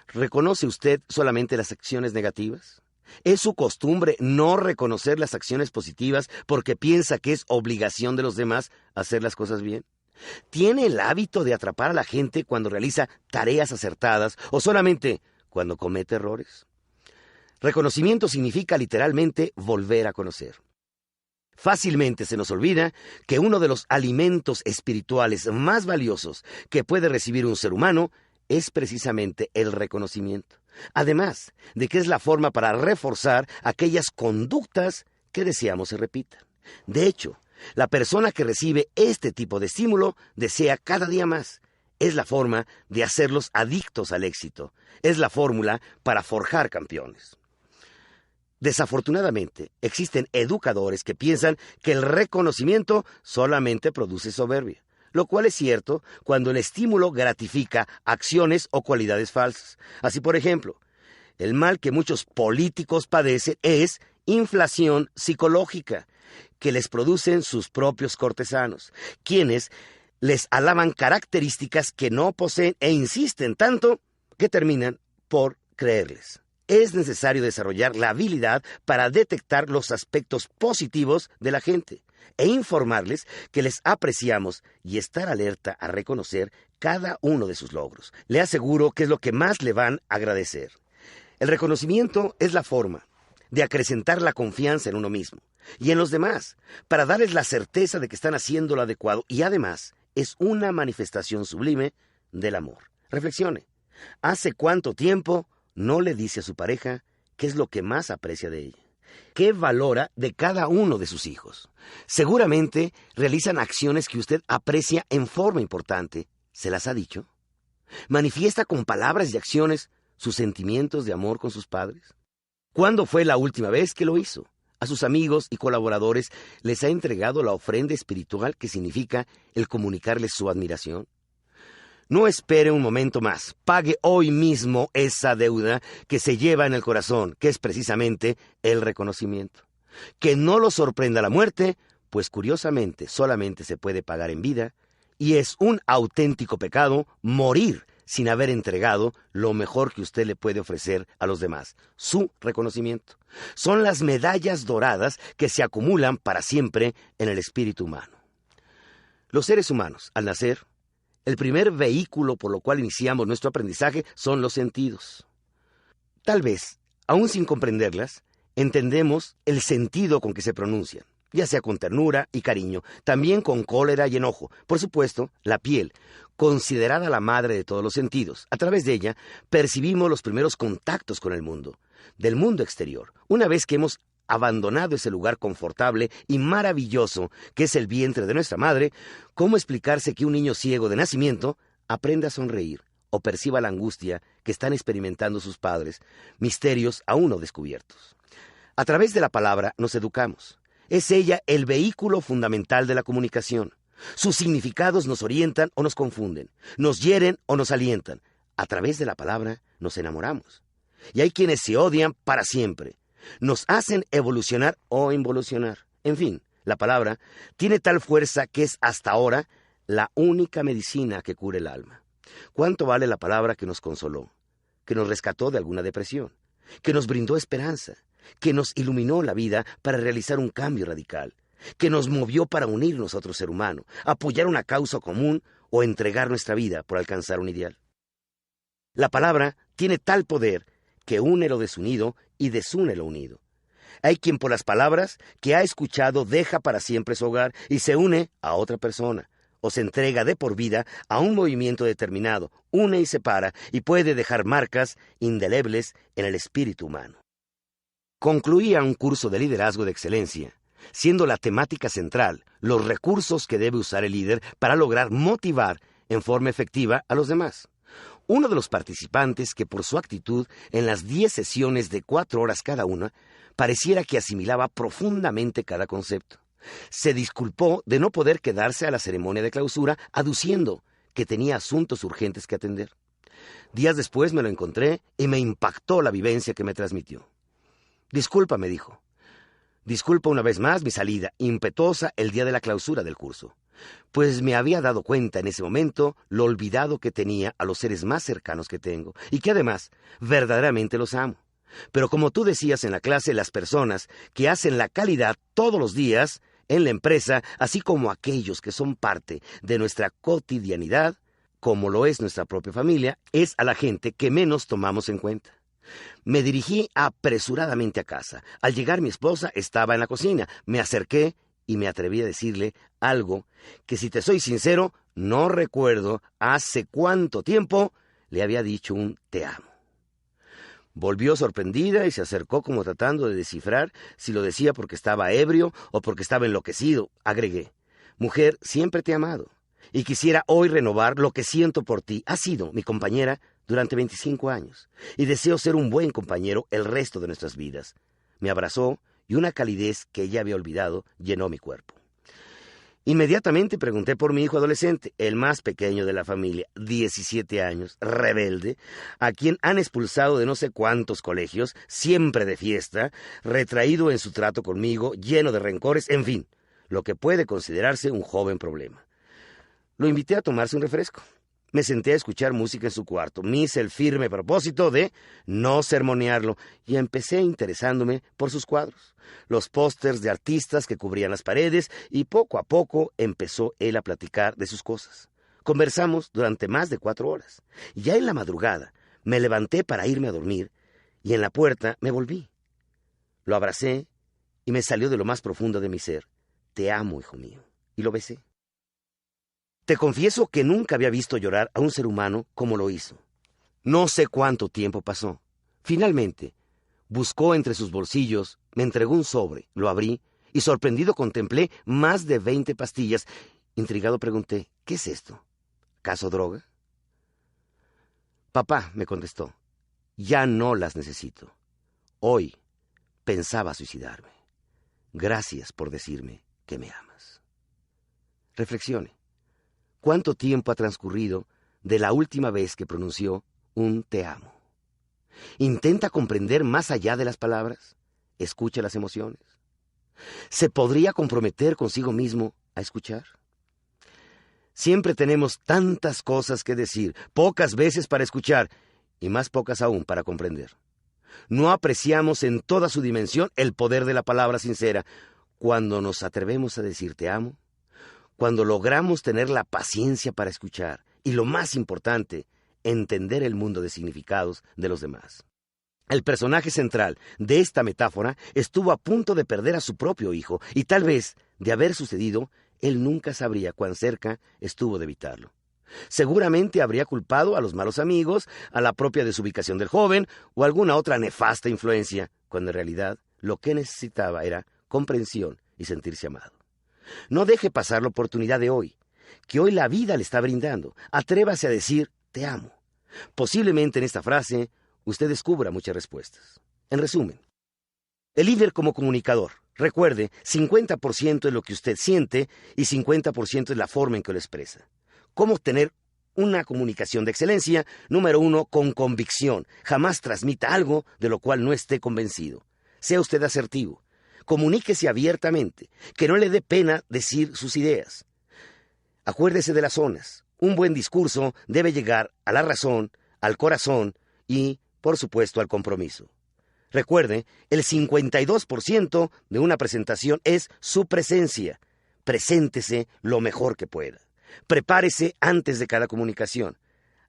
Speaker 2: ¿Reconoce usted solamente las acciones negativas? ¿Es su costumbre no reconocer las acciones positivas porque piensa que es obligación de los demás hacer las cosas bien? ¿Tiene el hábito de atrapar a la gente cuando realiza tareas acertadas o solamente cuando comete errores? Reconocimiento significa literalmente volver a conocer. Fácilmente se nos olvida que uno de los alimentos espirituales más valiosos que puede recibir un ser humano es precisamente el reconocimiento. Además de que es la forma para reforzar aquellas conductas que deseamos se repitan. De hecho, la persona que recibe este tipo de estímulo desea cada día más. Es la forma de hacerlos adictos al éxito. Es la fórmula para forjar campeones. Desafortunadamente, existen educadores que piensan que el reconocimiento solamente produce soberbia, lo cual es cierto cuando el estímulo gratifica acciones o cualidades falsas. Así, por ejemplo, el mal que muchos políticos padecen es inflación psicológica, que les producen sus propios cortesanos, quienes les alaban características que no poseen e insisten tanto que terminan por creerles. Es necesario desarrollar la habilidad para detectar los aspectos positivos de la gente e informarles que les apreciamos y estar alerta a reconocer cada uno de sus logros. Le aseguro que es lo que más le van a agradecer. El reconocimiento es la forma de acrecentar la confianza en uno mismo y en los demás, para darles la certeza de que están haciendo lo adecuado y además es una manifestación sublime del amor. Reflexione. ¿Hace cuánto tiempo no le dice a su pareja qué es lo que más aprecia de ella? ¿Qué valora de cada uno de sus hijos? Seguramente realizan acciones que usted aprecia en forma importante. ¿Se las ha dicho? ¿Manifiesta con palabras y acciones sus sentimientos de amor con sus padres? ¿Cuándo fue la última vez que lo hizo? A sus amigos y colaboradores les ha entregado la ofrenda espiritual que significa el comunicarles su admiración. No espere un momento más. Pague hoy mismo esa deuda que se lleva en el corazón, que es precisamente el reconocimiento. Que no lo sorprenda la muerte, pues curiosamente solamente se puede pagar en vida, y es un auténtico pecado morir sin haber entregado lo mejor que usted le puede ofrecer a los demás, su reconocimiento. Son las medallas doradas que se acumulan para siempre en el espíritu humano. Los seres humanos, al nacer, el primer vehículo por lo cual iniciamos nuestro aprendizaje son los sentidos. Tal vez, aún sin comprenderlas, entendemos el sentido con que se pronuncian, ya sea con ternura y cariño, también con cólera y enojo. Por supuesto, la piel, considerada la madre de todos los sentidos. A través de ella, percibimos los primeros contactos con el mundo, del mundo exterior. Una vez que hemos abandonado ese lugar confortable y maravilloso que es el vientre de nuestra madre, ¿cómo explicarse que un niño ciego de nacimiento aprenda a sonreír o perciba la angustia que están experimentando sus padres, misterios aún no descubiertos? A través de la palabra nos educamos. Es ella el vehículo fundamental de la comunicación. Sus significados nos orientan o nos confunden, nos hieren o nos alientan. A través de la palabra nos enamoramos. Y hay quienes se odian para siempre. Nos hacen evolucionar o involucionar. En fin, la palabra tiene tal fuerza que es hasta ahora la única medicina que cura el alma. ¿Cuánto vale la palabra que nos consoló, que nos rescató de alguna depresión, que nos brindó esperanza, que nos iluminó la vida para realizar un cambio radical, que nos movió para unirnos a otro ser humano, apoyar una causa común o entregar nuestra vida por alcanzar un ideal? La palabra tiene tal poder que une lo desunido y desune lo unido. Hay quien por las palabras que ha escuchado deja para siempre su hogar y se une a otra persona, o se entrega de por vida a un movimiento determinado, une y separa, y puede dejar marcas indelebles en el espíritu humano. Concluía un curso de liderazgo de excelencia, siendo la temática central los recursos que debe usar el líder para lograr motivar en forma efectiva a los demás. Uno de los participantes, que por su actitud en las 10 sesiones de 4 horas cada una, pareciera que asimilaba profundamente cada concepto, se disculpó de no poder quedarse a la ceremonia de clausura, aduciendo que tenía asuntos urgentes que atender. Días después me lo encontré y me impactó la vivencia que me transmitió. «Disculpa», me dijo, Disculpa una vez más mi salida impetuosa el día de la clausura del curso, pues me había dado cuenta en ese momento lo olvidado que tenía a los seres más cercanos que tengo, y que además verdaderamente los amo. Pero como tú decías en la clase, las personas que hacen la calidad todos los días en la empresa, así como aquellos que son parte de nuestra cotidianidad, como lo es nuestra propia familia, es a la gente que menos tomamos en cuenta. Me dirigí apresuradamente a casa. Al llegar mi esposa estaba en la cocina. Me acerqué y me atreví a decirle algo que, si te soy sincero, no recuerdo hace cuánto tiempo le había dicho un te amo. Volvió sorprendida y se acercó como tratando de descifrar si lo decía porque estaba ebrio o porque estaba enloquecido. Agregué: mujer, siempre te he amado y quisiera hoy renovar lo que siento por ti. Has sido mi compañera durante 25 años y deseo ser un buen compañero el resto de nuestras vidas. Me abrazó y una calidez que ella había olvidado llenó mi cuerpo. Inmediatamente pregunté por mi hijo adolescente, el más pequeño de la familia, 17 años, rebelde, a quien han expulsado de no sé cuántos colegios, siempre de fiesta, retraído en su trato conmigo, lleno de rencores, en fin, lo que puede considerarse un joven problema. Lo invité a tomarse un refresco. Me senté a escuchar música en su cuarto. Me hice el firme propósito de no sermonearlo y empecé interesándome por sus cuadros, los pósters de artistas que cubrían las paredes, y poco a poco empezó él a platicar de sus cosas. Conversamos durante más de 4 horas. Ya en la madrugada me levanté para irme a dormir y en la puerta me volví. Lo abracé y me salió de lo más profundo de mi ser: te amo, hijo mío, y lo besé. Te confieso que nunca había visto llorar a un ser humano como lo hizo. No sé cuánto tiempo pasó. Finalmente, buscó entre sus bolsillos, me entregó un sobre, lo abrí y sorprendido contemplé más de 20 pastillas. Intrigado pregunté: ¿qué es esto? ¿Acaso droga? Papá, me contestó, ya no las necesito. Hoy pensaba suicidarme. Gracias por decirme que me amas. Reflexione. ¿Cuánto tiempo ha transcurrido de la última vez que pronunció un te amo? ¿Intenta comprender más allá de las palabras? ¿Escucha las emociones? ¿Se podría comprometer consigo mismo a escuchar? Siempre tenemos tantas cosas que decir, pocas veces para escuchar y más pocas aún para comprender. No apreciamos en toda su dimensión el poder de la palabra sincera. Cuando nos atrevemos a decir te amo, cuando logramos tener la paciencia para escuchar y, lo más importante, entender el mundo de significados de los demás. El personaje central de esta metáfora estuvo a punto de perder a su propio hijo y tal vez, de haber sucedido, él nunca sabría cuán cerca estuvo de evitarlo. Seguramente habría culpado a los malos amigos, a la propia desubicación del joven o alguna otra nefasta influencia, cuando en realidad lo que necesitaba era comprensión y sentirse amado. No deje pasar la oportunidad de hoy, que hoy la vida le está brindando. Atrévase a decir te amo. Posiblemente en esta frase usted descubra muchas respuestas. En resumen, el líder como comunicador, recuerde, 50% es lo que usted siente y 50% es la forma en que lo expresa. ¿Cómo tener una comunicación de excelencia? Número 1, con convicción. Jamás transmita algo de lo cual no esté convencido. Sea usted asertivo. Comuníquese abiertamente, que no le dé pena decir sus ideas. Acuérdese de las zonas. Un buen discurso debe llegar a la razón, al corazón y, por supuesto, al compromiso. Recuerde, el 52% de una presentación es su presencia. Preséntese lo mejor que pueda. Prepárese antes de cada comunicación.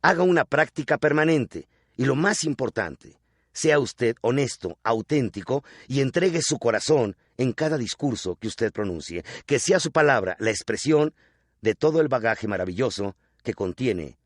Speaker 2: Haga una práctica permanente y, lo más importante, sea usted honesto, auténtico y entregue su corazón en cada discurso que usted pronuncie. Que sea su palabra la expresión de todo el bagaje maravilloso que contiene